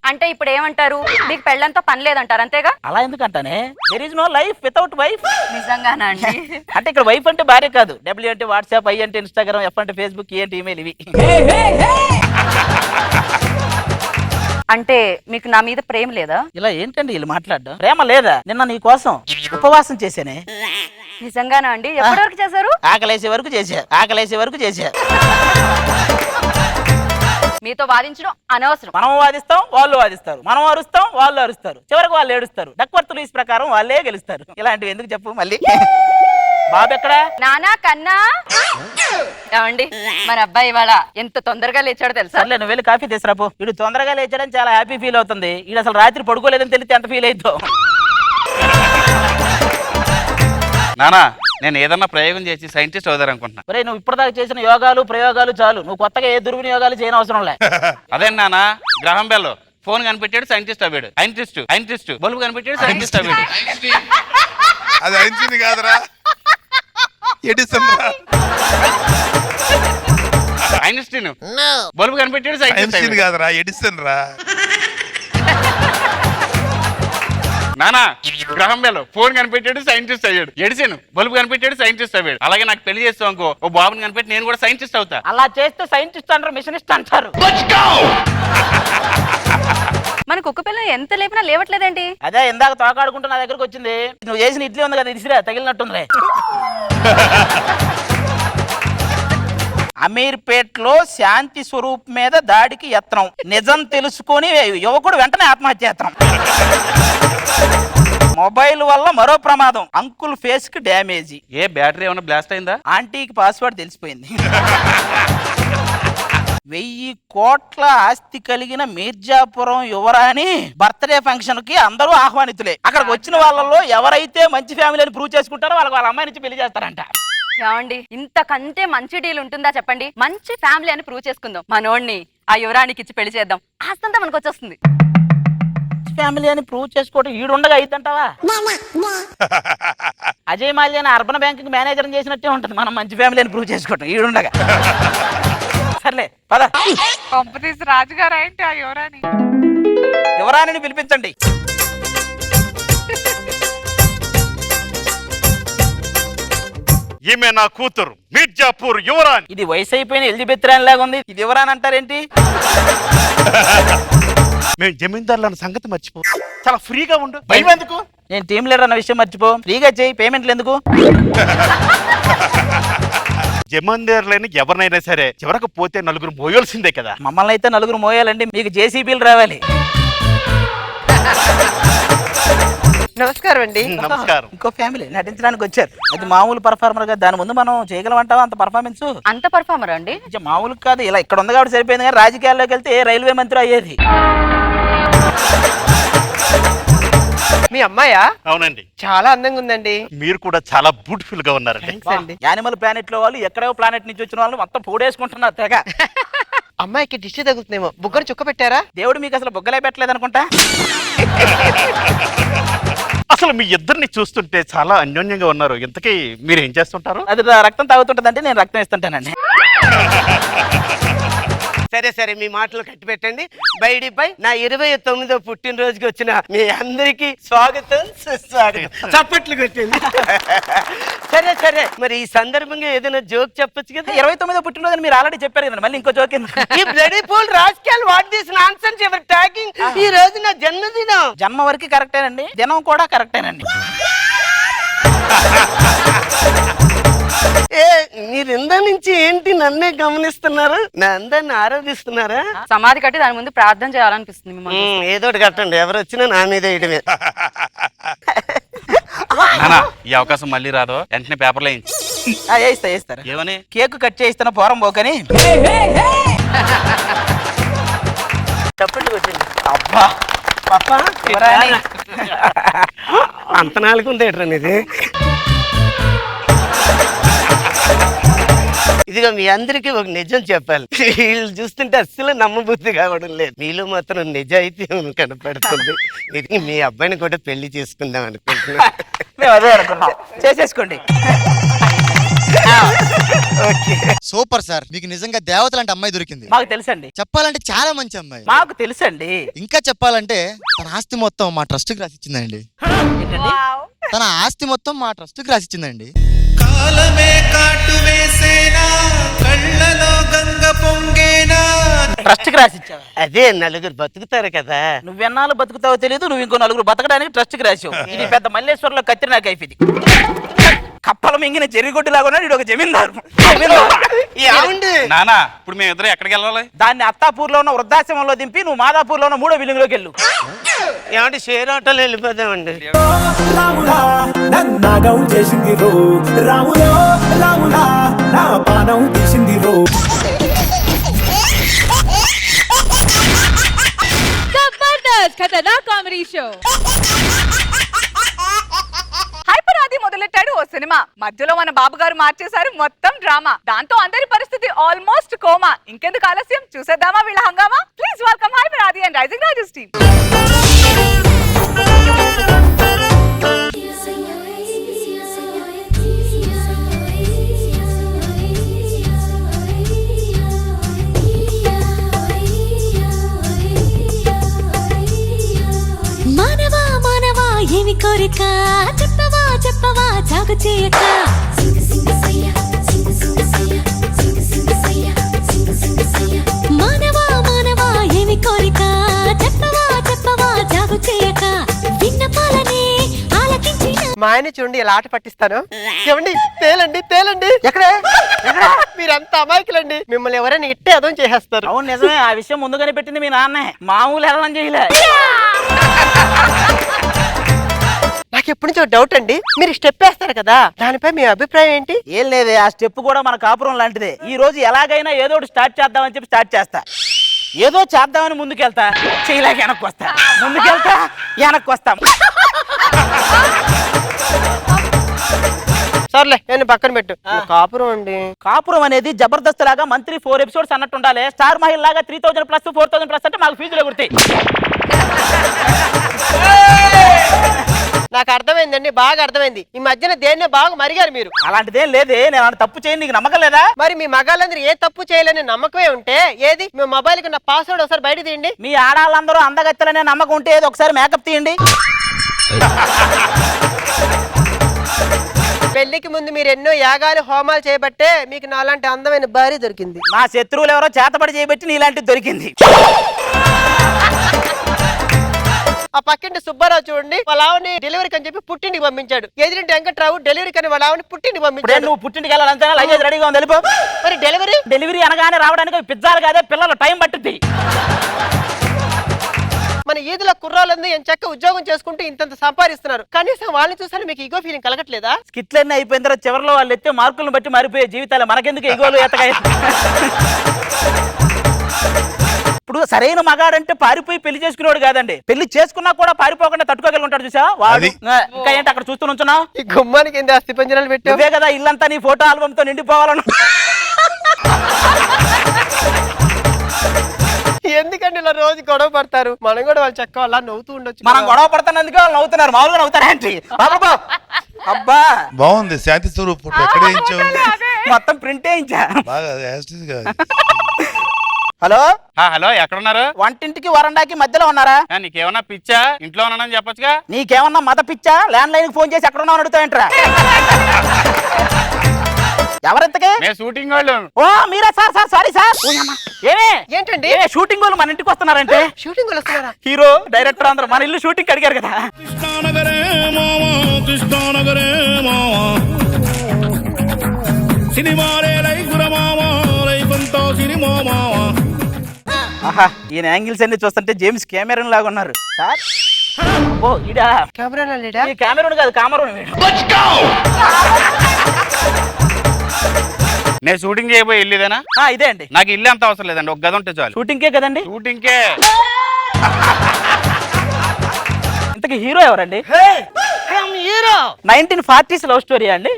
అంటే ఇప్పుడు ఏమంటారు? మీకు పెళ్ళంతో పని లేదంటారు, అంతేగా? అలా ఎందుకంటానే? There is no life without wife. నిజంగానా అండి? అంటే ఇక్కడ వైఫ్ అంటే భార్య కాదు. W అంటే వాట్సాప్, I అంటే ఇన్స్టాగ్రామ్, F అంటే ఫేస్బుక్, E అంటే ఈమెయిల్. ఇవి అంటే మీకు నా మీద ప్రేమ లేదా? ఇలా ఏంటండి వీళ్ళు మాట్లాడడం? ప్రేమ లేదా? నిన్న నీ కోసం ఉపవాసం చేశానే. నిజంగానా అండి? ఎప్పటి వరకు చేశారు? ఆకలేసే వరకు చేశా. మీతో వాదించడం అనవసరం. మనం వాదిస్తాం, వాళ్ళు వాదిస్తారు. మనం అరుస్తాం, వాళ్ళు అరుస్తారు. చివరికి వాళ్ళు ఏడుస్తారు. డక్వర్త్ లూయిస్ ప్రకారం వాళ్ళే గెలుస్తారు. ఇలాంటివి ఎందుకు చెప్పు మళ్ళీ. బాబు ఎక్కడా? నానా కన్నా. ఏమండి, మన అబ్బాయి ఇవాళ ఎంత తొందరగా లేచాడో తెలుసా? సర్లే, నువ్వు వెళ్ళి కాఫీ తీసుకురాపో. వీడు తొందరగా లేచాడని చాలా హ్యాపీ ఫీల్ అవుతుంది. వీడు అసలు రాత్రి పడుకోలేదని తెలిస్తే ఎంత ఫీల్ అవుతావు. నానా నేను ఏదన్నా ప్రయోగం చేసి సైంటిస్ట్ అవుదారనుకుంటున్నా. ఒరేయ్ నువ్వు ఇప్పటిదాకా చేసిన యోగాలు ప్రయోగాలు చాలు, నువ్వు కొత్తగా ఏ దుర్వినియోగాలు చేయని అవసరం లే. అదే నాన్న, గ్రహం బెల్ ఫోన్ కనిపెట్టాడు సైంటిస్ట్ అవ్వాడు. సైంటిస్ట్ బల్బు కనిపెట్టాడు సైంటిస్ట్ అవ్వాడు. అది ఐన్స్టీన్ కాదురా, ఎడిసన్ రా. ఐన్స్టీన్ బల్బు కనిపెట్టాడు ఐన్స్టీన్ సైంటిస్ట్ కాదురా, ఎడిసన్ రా. నానా, గ్రహం బెల్ ఫోన్ కనిపెట్టాడు సైంటిస్ట్ అయ్యాడు. ఎడిసన్ బల్బు కనిపెట్టాడు సైంటిస్ట్ అయ్యాడు. అలాగే నాకు పెళ్లి చేస్తావు అనుకో, ఓ బాబుని కనిపెట్టి నేను కూడా సైంటిస్ట్ అవుతా. అలా చేస్తే సైంటిస్ట్ అంటారు, మిషనిస్ట్ అంటారు. మన కుక్క పిల్ల ఎంత లేపినా లేవట్లేదేంటి? అదే ఇందాక తోకాడుకుంటూ నా దగ్గరకు వచ్చింది. నువ్వు చేసిన ఇడ్లీ ఉంది కదా, ఇసిరా తగిలినట్టుంది. అమీర్పేట్లో శాంతి స్వరూప్ మీద దాడికి యత్నం, నిజం తెలుసుకొని యువకుడు వెంటనే ఆత్మహత్య యత్నం. మొబైల్ వల్ల మరో ప్రమాదం, అంకుల్ ఫేస్ కి డ్యామేజీ. ఏ బ్యాటరీ ఏమైనా బ్లాస్ట్ అయిందా? ఆంటీకి పాస్వర్డ్ తెలిసిపోయింది. 1000 కోట్ల ఆస్తి కలిగిన మీర్జాపురం యువరాణి బర్త్డే ఫంక్షన్ కి అందరూ ఆహ్వానితులే. అక్కడికి వచ్చిన వాళ్ళలో ఎవరైతే మంచి ఫ్యామిలీ అని ప్రూవ్ చేసుకుంటారో వాళ్ళ అమ్మాయి నుంచి పెళ్లి చేస్తారంట. ఏమండి, ఇంతకంటే మంచి డీల్ ఉంటుందా చెప్పండి? మంచి ఫ్యామిలీ అని ప్రూవ్ చేసుకుందాం, మనోడిని ఆ యువరానికి ఇచ్చి పెళ్లి చేద్దాం, ఆస్తంతా మనకు వచ్చేస్తుంది. ఫ్యామిలీ అని ప్రూవ్ చేసుకోవడం ఈడుండగా అయిద్దంటావా? అజయ్ మాల్యాని అర్బన్ బ్యాంక్ మేనేజర్ చేసినట్టే ఉంటుంది మనం మంచి ఫ్యామిలీ అని ప్రూవ్ చేసుకోవడం ఈడుండగా. సర్లే పద. పంపతీసి రాజుగారు ఏంటి ఆ యువరాని? యువరాణిని పిలిపించండి. ఈమె నా కూతురు మీర్జాపూర్ యువరాణి. ఇది వయసు అయిపోయిన ఎలిజబెత్ రాణి లాగా ఉంది, ఇది యువరాని అంటారేంటి? మేము జమీందారుల సంగతి మర్చిపో, చాలా ఫ్రీగా ఉండు. భయం ఎందుకు? నేను టీం లీడర్ అన్న విషయం మర్చిపో, ఫ్రీగా చేయి, పేమెంట్లు ఎందుకు? జమీందారులని ఎవరినైనా సరే చివరకు పోతే నలుగురు మోయాల్సిందే కదా. మమ్మల్ని అయితే నలుగురు మోయాలండి, మీకు జేసీబీలు రావాలి. నమస్కారం అండి. నమస్కారం. ఇంకో ఫ్యామిలీ నటించడానికి వచ్చారు. అది మామూలు పర్ఫార్మర్ గా, దాని ముందు మనం చేయగలమంటావా అంత పర్ఫార్మెన్స్? అంత పర్ఫార్మర్ అండి? మామూలు కాదు, ఇలా ఇక్కడ ఉంది కాబట్టి సరిపోయింది, కానీ రాజకీయాల్లోకి వెళ్తే రైల్వే మంత్రి అయ్యేది. మీ అమ్మాయా? అవునండి, చాలా అందంగా ఉందండి. మీరు కూడా చాలా బ్యూటిఫుల్ గా ఉన్నారండి. యానిమల్ ప్లానెట్ లో వాళ్ళు ఎక్కడో ప్లానెట్ నుంచి వచ్చిన వాళ్ళు మొత్తం పోడేసుకుంటున్నారు తెగ. అమ్మాయికి దిష్టి తగ్గుతుందేమో, బుగ్గను చుక్క పెట్టారా? దేవుడు మీకు అసలు బుగ్గలే పెట్టలేదు అనుకుంటా. అసలు మీ ఇద్దరిని చూస్తుంటే చాలా అన్యోన్యంగా ఉన్నారు. ఇంతకీ మీరు ఏం చేస్తుంటారు? అది రక్తం తాగుతుంటదంటే నేను రక్తం ఇస్తుంటానండి. సరే సరే, మీ మాటలు కట్టి పెట్టండి. బయటిపై నా 29వ పుట్టినరోజుకి వచ్చిన మీ అందరికి స్వాగతం సుస్వాగతం. చప్పట్లు కొట్టింది. సరే సరే, మరి ఈ సందర్భంగా ఏదైనా జోక్ చెప్పొచ్చు కదా? 29వ పుట్టినరోజు మీరు ఆల్రెడీ చెప్పారు కదా, మళ్ళీ ఇంకో జోక్. ఈ bloody fool rascal, what this nonsense your talking? ఈ రోజు నా జన్మదినం. జన్మ వరకు కరెక్టేనండి, దినం కూడా కరెక్టేనండి. మీరు ఇందా నుంచి ఏంటి నన్నే గమనిస్తున్నారు? నా అందాన్ని ఆరాధిస్తున్నారా? సమాధి కట్టి దాని ముందు ప్రార్థన చేయాలనిపిస్తుంది మిమ్మల్ని. ఏదో ఒకటి కట్టండి, ఎవరు వచ్చినా నా మీద వేయడమే. ఈ అవకాశం మళ్ళీ రాదు, వెంటనే పేపర్లో వేయిస్తారు. ఏమని? కేక్ కట్ చేయిస్తున్న పోరం పోకని. చప్పట్లు కొట్టింది. అబ్బా పాప అంత నాలుగుంది ఇది. ఇదిగో మీ అందరికీ ఒక నిజం చెప్పాలి. వీళ్ళు చూస్తుంటే అస్సలు నమ్మబుద్ధి కావడం లేదు. మీలో మాత్రం నిజాయితీ కనపడుతుంది. ఇది మీ అబ్బాయిని కూడా పెళ్లి చేసుకుందాం అనుకుంటున్నా. మేము అదే అనుకున్నాం, చేసేసుకోండి. సూపర్ సార్, మీకు నిజంగా దేవతలు అంటే అమ్మాయి దొరికింది. మాకు తెలుసండి, చెప్పాలంటే చాలా మంచి అమ్మాయి. మాకు తెలుసండి. ఇంకా చెప్పాలంటే తన ఆస్తి మొత్తం మా ట్రస్ట్ కి రాసిచ్చిందండి. తన ఆస్తి మొత్తం మా ట్రస్ట్ కి రాసిచ్చిందండి. కాలమే కాటు వేసేనా, కళ్ళలో గంగ పొంగేనా. ట్రస్ట్ కి రాసిచ్చావు? అదే నలుగురు బతుకుతారు కదా. నువ్వెన్నాళ్ళు బతుకుతావో తెలియదు, నువ్వు ఇంకో నలుగురు బతకడానికి ట్రస్ట్ కి రాసావు. ఇది పెద్ద మల్లేశ్వరంలో కత్తిరి నాకు అయిపోయింది. కప్పల మింగిన చెరిగొడ్డు లాగా ఉన్నాడు ఒక జమీందారు. నానా, ఇప్పుడు మేము ఇద్దరు ఎక్కడికి వెళ్ళాలి? దాన్ని అత్తాపూర్ లో ఉన్న వృద్ధాశ్రమంలో దింపి నువ్వు మాదాపూర్ లో ఉన్న 3వ బిల్డింగ్ లోకి వెళ్ళు. ఏమంటే షేర్ ఆటోలో వెళ్ళిపోదామండి. చేసింది రో రాములో రాములా, నా పానం తీసింది రో. ఖతర్నాక్ కామెడీ షో. హైపర్ ఆది మొదలెట్టాడు ఓ సినిమా మధ్యలో మన బాబు గారు మార్చేశారు మొత్తం డ్రామా. దాంతో అందరి పరిస్థితి ఆల్మోస్ట్ కోమా. ఇంకెందుకు ఆలస్యం, చూసేద్దామా వీళ్ళ హంగామా. ప్లీజ్ వెల్కమ్ హైపర్ ఆది అండ్ రైజింగ్ రాజెస్ టీమ్. మానవా మానవా ఏమి కోరిక, చెప్పవా చెప్పవా జాగు చేయక. మానవా మానవా ఏమి కోరిక, చెప్పవా చెప్పవా జాగు చేయక. విన్నపాలనే ఆలకించిన మా ఆయన చూడండి ఇలా ఆట పట్టిస్తాను. ఏమండి తేలండి తేలండి. ఎక్కడే మీరంతా అమాయకులండి, మిమ్మల్ని ఎవరైనా ఇట్టే అదం చేసేస్తారు. అవును నిజమే, ఆ విషయం ముందుగానే పెట్టింది మీ నాన్నే. మామూలు ఎలా చేయలే. నాకు ఎప్పటి నుంచో డౌట్ అండి, మీరు స్టెప్ వేస్తారు కదా, దానిపై మీ అభిప్రాయం ఏంటి? ఏం లేదే, ఆ స్టెప్ కూడా మన కాపురం లాంటిదే. ఈ రోజు ఎలాగైనా ఏదో ఒకటి స్టార్ట్ చేద్దామని చెప్పి స్టార్ట్ చేస్తా. ఏదో చేద్దామని ముందుకెళ్తా, చేయలేక వెనక్కి వస్తా, ముందుకెళ్తా వెనక్కి వస్తా. సర్లే నేను పక్కన పెట్టు. కాపురం అండి, కాపురం అనేది జబర్దస్త్ లాగా మంత్లీ 4 ఎపిసోడ్స్ అన్నట్టు ఉండాలి. స్టార్ మహిళ లాగా 3000 ప్లస్ 4000 ప్లస్ అంటే మాకు ఫీజులు ఎగురుతాయి. నాకు అర్థమైందండి, బాగా అర్థమైంది. ఈ మధ్యన దేన్నే బాగా మరిగారు మీరు. అలాంటిదేం లేదే, నేను అలాంటి తప్పు చేయను. నీకు నమ్మకం లేదా? మరి మీ మగాళ్ళందరూ ఏ తప్పు చేయలేని నమ్మకమే ఉంటే ఏది మీ మొబైల్ కి నా పాస్వర్డ్ ఒకసారి బయట తీయండి. మీ ఆడాళ్ళందరూ అందగత్తెలనే నమ్మకం ఉంటే ఏదో ఒకసారి మేకప్ తీయండి. పెళ్లికి ముందు మీరు ఎన్నో యాగాలు హోమాలు చేయబట్టే మీకు నాలాంటి అందమైన భార్య దొరికింది. నా శత్రువులు ఎవరో చేతబడి చేయబట్టి నీలాంటిది దొరికింది. ఆ పక్కింటి సుబ్బారావు చూడండి, వాళ్ళ ఆవిని డెలివరీకి అని చెప్పి పుట్టింటికి పంపించాడు. ఎదురింటి వెంకట్రావు డెలివరీకి అని వాళ్ళ ఆవిని పుట్టింటికి పంపించాడు. నువ్వు పుట్టింటికి వెళ్ళాలంటే లగేజ్ రెడీగా ఉంది, వెళ్ళిపో. మరి డెలివరీ అనగానే రావడానికి పిజ్జాలు కాదే, పిల్లలు టైం పట్టుద్ది. మన ఈదుల కుర్రాళ్ళందరూ ఏం చక్క ఉద్యోగం చేసుకుంటూ ఇంత సంపాదిస్తున్నారు, కనీసం వాళ్ళని చూసాను మీకు ఈగో ఫీలింగ్ కలగట్లేదా? స్కిట్లన్నీ అయిపోయిన తర్వాత చివరిలో వాళ్ళు ఎత్తే మార్కులను బట్టి మారిపోయే జీవితాలు మనకెందుకు ఈగోలు ఎత్తగా. ఇప్పుడు సరైన మగాడంటే పారిపోయి పెళ్లి చేసుకునేవాడు కాదండి, పెళ్లి చేసుకున్నా కూడా పారిపోకుండా తట్టుకోగలుగుంటాడు. చూసా వాడు. ఇంకా ఏంటి అక్కడ చూస్తూ నుంచున్నావు? ఈ గుమ్మానికి ఏంది అస్థి పంజరాలు పెట్టావు? ఇవే కదా ఇల్లంతా నీ ఫోటో ఆల్బమ్ తో నిండిపోవాలను. ఎందుకంటే ఇలా రోజు గొడవ పడతారు? మనం కూడా వాళ్ళు చెక్క అలా నవ్వుతూ ఉండొచ్చు. మనం గొడవ పడుతున్నందుకు వాళ్ళు నవ్వుతున్నారు, మామూలుగా నవ్వుతారేంటి? అబ్బా బాగుంది. శాంతి స్వరూప్ ఫోటో ఎక్కడ వేయించావు? మొత్తం ప్రింట్ వేయించా బాగా. హలో హలో, ఎక్కడున్నారు? వంటింటికి వరండాకి మధ్యలో ఉన్నారా? నీకేమన్నా పిచ్చా? ఇంట్లో ఉన్నానని చెప్పొచ్చుగా. నీకేమన్నా మత పిచ్చా? ల్యాండ్ లైన్ ఫోన్ చేసి ఎక్కడ ఉన్నావు అడుగుతాయంట్రా. ఎవరెంతకే? మేము షూటింగ్ వాళ్ళు. ఓ మీరా సార్? Sir sorry sir. ఏమే ఏంటండి షూటింగ్ వాళ్ళు మన ఇంటికి వస్తున్నారంటే? షూటింగ్ వాళ్ళు వస్తున్నారా? హీరో డైరెక్టర్ అందరూ మన ఇల్లు షూటింగ్ అడిగారు కదా. ఆహా, ఈయన యాంగిల్స్ అన్ని చూస్తుంటే జేమ్స్ కెమెరాన్ లాగా ఉన్నారు సార్. ఓ ఇడా కెమెరా లేడా? ఈ కెమెరాన్ కాదు, కామరాన్. నేను షూటింగ్ చేయబోయే ఇల్లు ఇదేనా? ఇదే అండి. నాకు ఇల్లు అంత అవసరం లేదండి, ఒక గది ఉంటే చాలు. షూటింగ్కే కదండి? షూటింగ్కే. ఇంతకీ హీరో ఎవరండి? హీరో 1940s లవ్ స్టోరీ అండి.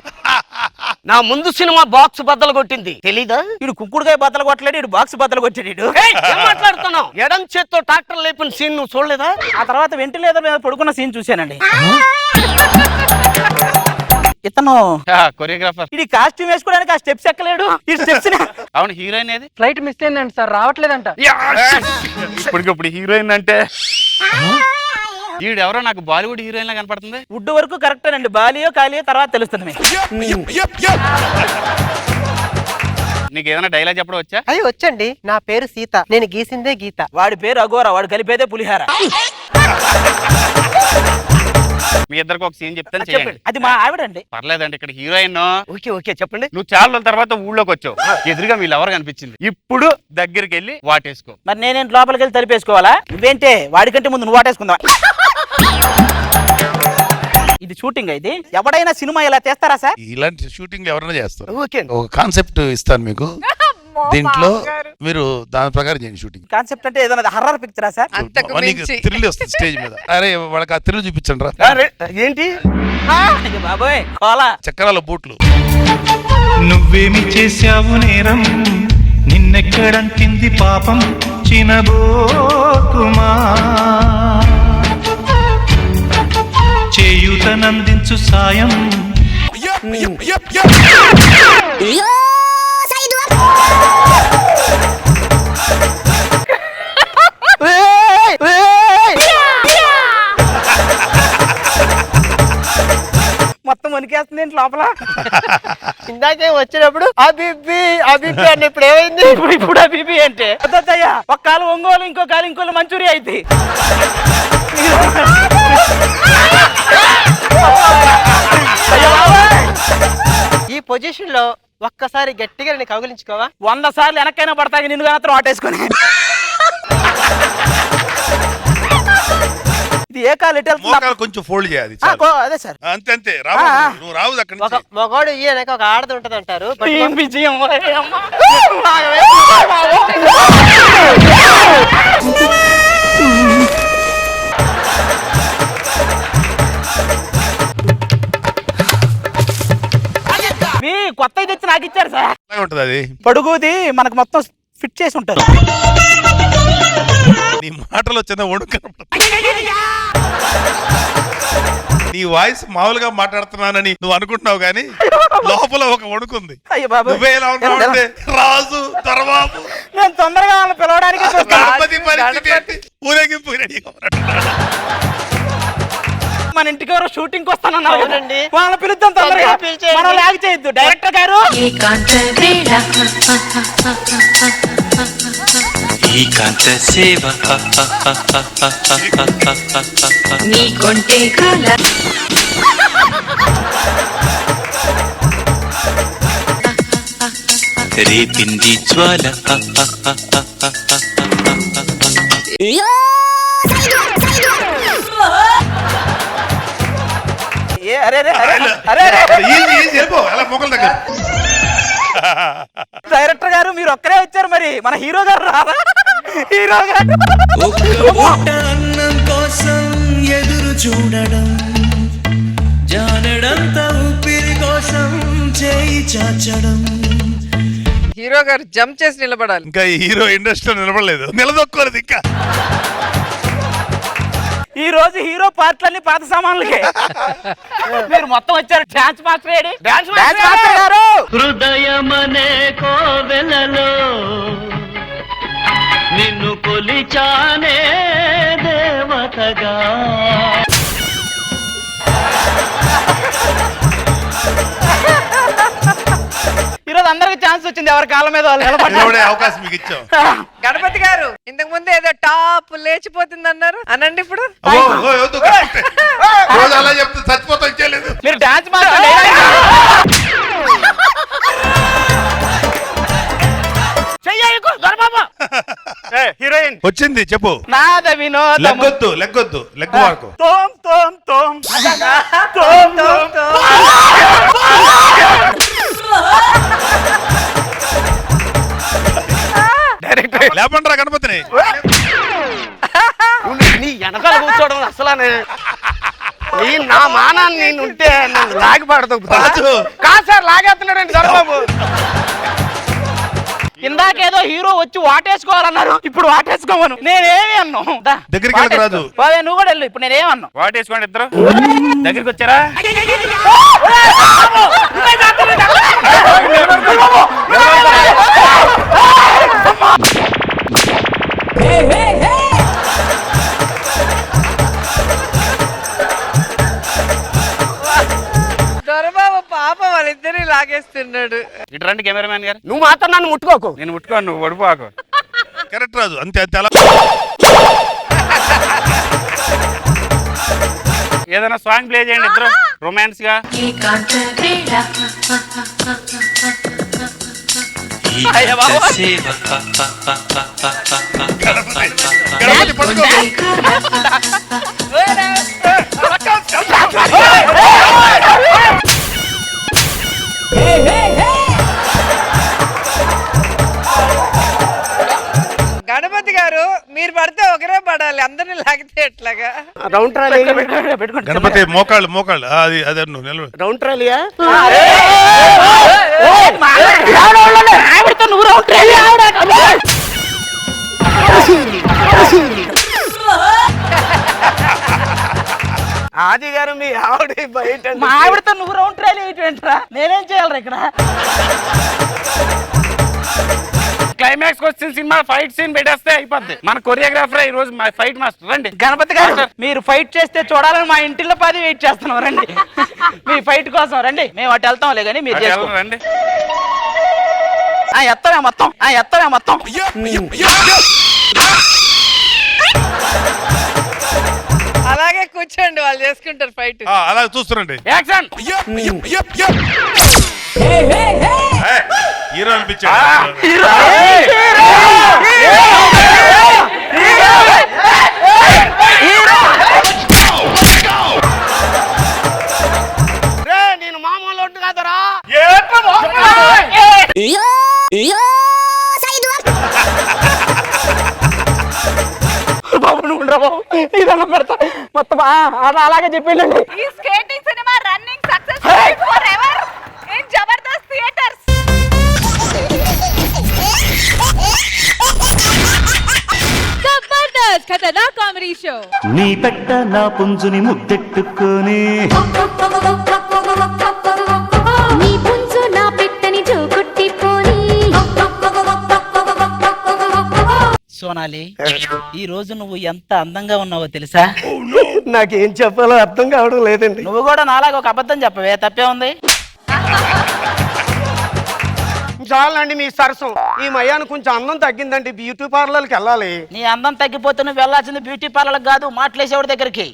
నా ముందు సినిమా బాక్స్ బద్దలు కొట్టింది, తెలీదా? ఇడు కుక్కుడుకాయ బద్దలు కొట్టలేడు, ఇడు బాక్స్ బద్దలు కొట్టాడు. ఏం మాట్లాడుతున్నావు? ఎడం చేత్తో ట్రాక్టర్ లేపిన సీన్ నువ్వు చూడలేదా? ఆ తర్వాత వెంటిలేటర్ మీద పడుకున్న సీన్ చూశానండి. ఇతను కొరియోగ్రాఫర్. ఇది కాస్ట్యూమ్ వేసుకోవడానికి ఆ స్టెప్స్ ఎక్కలేడు. ఈ స్టెప్స్ అవును. హీరోయిన్ ఏది? ఫ్లైట్ మిస్ అయిందండి సార్, రావట్లేదంట. ఇప్పుడు హీరోయిన్ అంటే ఈవిడెవరో నాకు బాలీవుడ్ హీరోయిన్ లా కనపడుతుంది. వుడ్ వరకు కరెక్ట్ అండి, బాలియో కాలియో తర్వాత తెలుస్తుంది మీకు. నీకు ఏదైనా డైలాగ్ చెప్పడం వచ్చా? అయ్యి వచ్చండి. నా పేరు సీత, నేను గీసిందే గీత. వాడి పేరు అఘోరా, వాడు కలిపేదే పులిహార. మీ ఇద్దరికి ఒక సీన్ చెప్తాను, చేయండి. అది మా ఆవిడండి. పర్లేదండి. ఇక్కడ హీరోయిన్. ఓకే ఓకే చెప్పండి. నువ్వు చాలా రోజుల తర్వాత ఊళ్ళోకి వచ్చావు, ఎదురుగా వీళ్ళు ఎవరు కనిపించింది. ఇప్పుడు దగ్గరికి వెళ్ళి వాటేసుకో. మరి నేనేంటి లోపలికి వెళ్ళి తలిపేసుకోవాలా? నువ్వేంటే వాడికంటే ముందు నువ్వు వాటేసుకుందా? ఇది షూటింగ్ అయితే ఎవడైనా సినిమా ఇలా చేస్తారా సార్? ఇలాంటి షూటింగ్ ఎవరైనా చేస్తారు. ఓకే. ఒక కాన్సెప్ట్ ఇస్తాను మీకు. దీంట్లో మీరు దాని ప్రకారం చేయండి షూటింగ్. కాన్సెప్ట్ అంటే ఏదైనా హర్రర్ పిక్చరా సార్? నీకు థ్రిల్ వస్తుంది స్టేజ్ మీద. అరే వాళ్ళకి ఆ థ్రిల్ చూపించండి రా. ఏంటి బాబోయ్ కోలా చక్రాల బూట్లు. నువ్వేమి చేశావు నేరం, నిన్నెక్కడంటింది పాపం చినబోకుమా, చేయూతనందించు సాయం. మొత్తం వణికేస్తుంది ఏంటి లోపల? ఇందాకే వచ్చినప్పుడు అబిబి అబిబి అని ఇప్పుడు ఏమైంది? ఇప్పుడు అబిబి అంటే వద్దయ్యా, ఒక కాలు ఒంగోలు ఇంకో కాలు ఇంకోలు మంచూరియా అయితే. ఈ పొజిషన్ లో ఒక్కసారి గట్టిగా నేను కౌగిలించుకోవా? 100 సార్లు వెనక్కైనా పడతాయి నిన్ను మాత్రం ఆటేసుకుని. ఇది ఏ కాలు ఎటు మోకాలు కొంచెం ఫోల్డ్ చేయాలి. అదే సార్, అంతే అంతే. రావు నువ్వు రావు అక్కడి నుంచి. మగవాడు ఈయనక ఒక ఆడది ఉంటది అంటారు. విజయం మీ కొత్త తెచ్చి నాకు ఇచ్చారు సార్. ఉంటది అది పడుగుది మనకు మొత్తం ఫిట్ చేసి ఉంటారు. నీ మాటలో చిన్న వణుకు నీ వాయిస్ మామూలుగా మాట్లాడుతున్నానని నువ్వు అనుకుంటున్నావు కానీ లోపల ఒక వణుకుంది. నువ్వే ఎలా ఉన్నావు అంటే రాజు దర్బాబు. నేను తొందరగా వాళ్ళని పిలవడానికి ఊరేగింపు మన ఇంటికి ఎవరో షూటింగ్ వస్తానన్నా వాళ్ళ పిలుద్దాం తొందరగా. మనం లాగ్ చేయొద్దు. డైరెక్టర్ గారు ఏకాంత సేవ నీకొంటే కాల రేపింది జ్వాల డైరెక్టర్ గారు మీరు ఒక్కరే వచ్చారు, మరి మన హీరో గారు రారా? హీరో గారు అన్నం కోసం ఎదురు చూడడం, జానడంత ఊపిరి కోసం చేయి చాచడం. హీరో గారు జంప్ చేసి నిలబడాలి. ఇంకా ఈ హీరో ఇండస్ట్రీలో నిలబడలేదు, నిలదొక్కోలేదు ఇంకా. ఈ రోజు హీరో పాటలన్నీ పాత సామాన్లకే. మీరు మొత్తం వచ్చారు. Dance master AD? Dance master గారు హృదయమనే కోవెలలో నిన్ను కొలిచానే దేవతగా. ఈరోజు అందరికి ఛాన్స్ వచ్చింది, ఎవరి కాళ్ళ మీద వాళ్ళు నిలబడే అవకాశం మీకు ఇచ్చాం. గణపతి గారు ఇంతకు ముందు ఏదో టాప్ లేచిపోతుంది అన్నారు, అనండి ఇప్పుడు. అలా చెప్తే చచ్చిపోతా ఇచ్చేయలేదు. మీరు డాన్స్ మాస్టర్ హీరోయిన్ వచ్చింది చెప్పు. నాద వినోదం లెగ్గొద్దు లెగ్గొద్దు లెగ్గు వాడుకో. తోం తోం తోం తోం తోం తోం. లేపండ్రా గణపతిని. నీ వెనకాల కూర్చోవడం అసలు నా మానాన్ని నేను ఉంటే నన్ను లాగి పడదు కాదు సార్, లాగేస్తున్నాడండి దొరబాబు. ఇందాకేదో హీరో వచ్చి వాటేసుకోవాలన్నారు, ఇప్పుడు వాటేసుకోమను. నేనేమి అన్నాను? దగ్గరికి వెళ్ళరాదు. నువ్వు కూడా వెళ్ళు. ఇప్పుడు నేనేమన్నా? వాటేసుకోండి ఇద్దరు. దగ్గరికి వచ్చారా? దొరబాబు పాప వాళ్ళిద్దరిని లాగేస్తున్నాడు. ఇటు రండి కెమెరామ్యాన్ గారు. నువ్వు మాత్రం నన్ను ముట్టుకోకు. నేను ముట్టుకోను, నువ్వు ఒడిపోకు. కరెక్ట్ రాజు, అంతే అంతే. అలా ఏదైనా సాంగ్ ప్లే చేయండి ఇద్దరు రొమాన్స్ గా. లాగితే ఎట్లాగా రౌండ్ ట్రాలీ గణపతి మోకాళ్ళు అది అదే నువ్వు నిలబడు. రౌండ్ ట్రాలీయా నువ్వు రౌండ్ ట్రాలీ ఆది గారు మీ ఆవిడ బయట మా ఆవిడతో నువ్వు రౌండ్ ట్రైల్ ఏంటంటరా నేనేం చేయాలి ఇక్కడ క్లైమాక్స్ వచ్చిన సినిమా ఫైట్ సీన్ పెట్టేస్తే అయిపోద్ది. మన కొరియోగ్రాఫర్ ఈ రోజు ఫైట్ మాస్టర్ రండి. గణపతి గారు మీరు ఫైట్ చేస్తే చూడాలని మా ఇంటిలో 10 వెయిట్ చేస్తున్నాం రండి. మీ ఫైట్ కోసం రండి. మేము అటు వెళ్తాంలే కానీ మీరు చేసుకోండి. రండి. ఎత్తమే మొత్తం అలాగే కూర్చోండి, వాళ్ళు చేసుకుంటారు ఫైట్. అలా చూస్తురండి. యాక్షన్. హీరో అనిపించాడు. నేను మామూలు ఒట్టు కాదరా బాబు నువ్వు బాబు ఇదన్నా పెడతా మొత్తం అలాగే చెప్పిండండి. ఈ skating cinema running successful for ever in Jabardasth theatres. Jabardasth ఖతర్నాక్ కామెడీ షో. నీ పెట్ట నా పుంజుని ముద్దెట్టుకొని నీ పుంజు నా పెట్టని జోకొట్టిపోని. సోనాలి ఈ రోజు నువ్వు ఎంత అందంగా ఉన్నావో తెలుసా? నాకేం చెప్పాలో అర్థం కావడం లేదండి. నువ్వు కూడా నాలాగా ఒక అబద్ధం చెప్పవే, తప్పే ఉంది. చాలండి మీ సరసం. ఈ మయాన్ని కొంచెం అందం తగ్గిందండి, బ్యూటీ పార్లర్కి వెళ్ళాలి. నీ అందం తగ్గిపోతే నువ్వు వెళ్ళాల్సింది బ్యూటీ పార్లర్ కాదు, మాట్లాడేసేవాడి దగ్గరికి.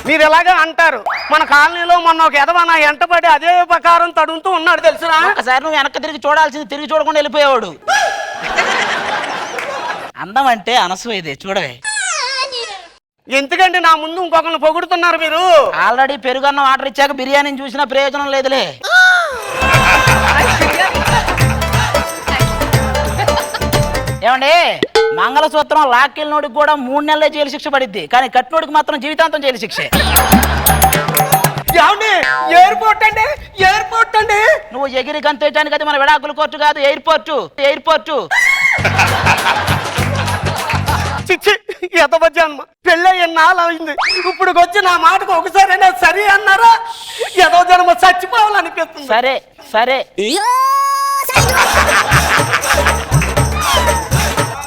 మీరు ఎలాగా అంటారు? మన కాలనీలో మొన్న ఒక ఎదవ నా ఎంటపడి అదే ప్రకారం తడుముతూ ఉన్నాడు తెలుసునా? ఒకసారి నువ్వు వెనక్కి తిరిగి చూడాల్సింది తిరిగి చూడకుండా వెళ్ళిపోయేవాడు. అందం అంటే అనసూయదే, చూడవే. ఎందుకండి నా ముందు ఇంకొకరిని పొగుడుతున్నారు మీరు? ఆల్రెడీ పెరుగన్నం ఆర్డర్ ఇచ్చాక బిర్యానీని చూసినా ప్రయోజనం లేదులే. ఏమండి మంగళసూత్రం లాక్కెళ్ళినోడికి కూడా 3 నెలలే జైలు శిక్ష పడిద్ది, కానీ కట్టినోడికి మాత్రం జీవితాంతం జైలు శిక్ష. ఎయిర్పోర్ట్ అండి నువ్వు ఎగిరి గంతేయటానికి అది మన విడాకుల కోర్టు కాదు, ఎయిర్పోర్టు. చిచ్చి ఎదవ జన్మ. పెళ్ళి నాలు అయింది, ఇప్పుడు వచ్చి నా మాటకు ఒకసారైనా సరే అన్నారా? ఎదవ జన్మ చచ్చిపోవాలనిపిస్తుంది. సరే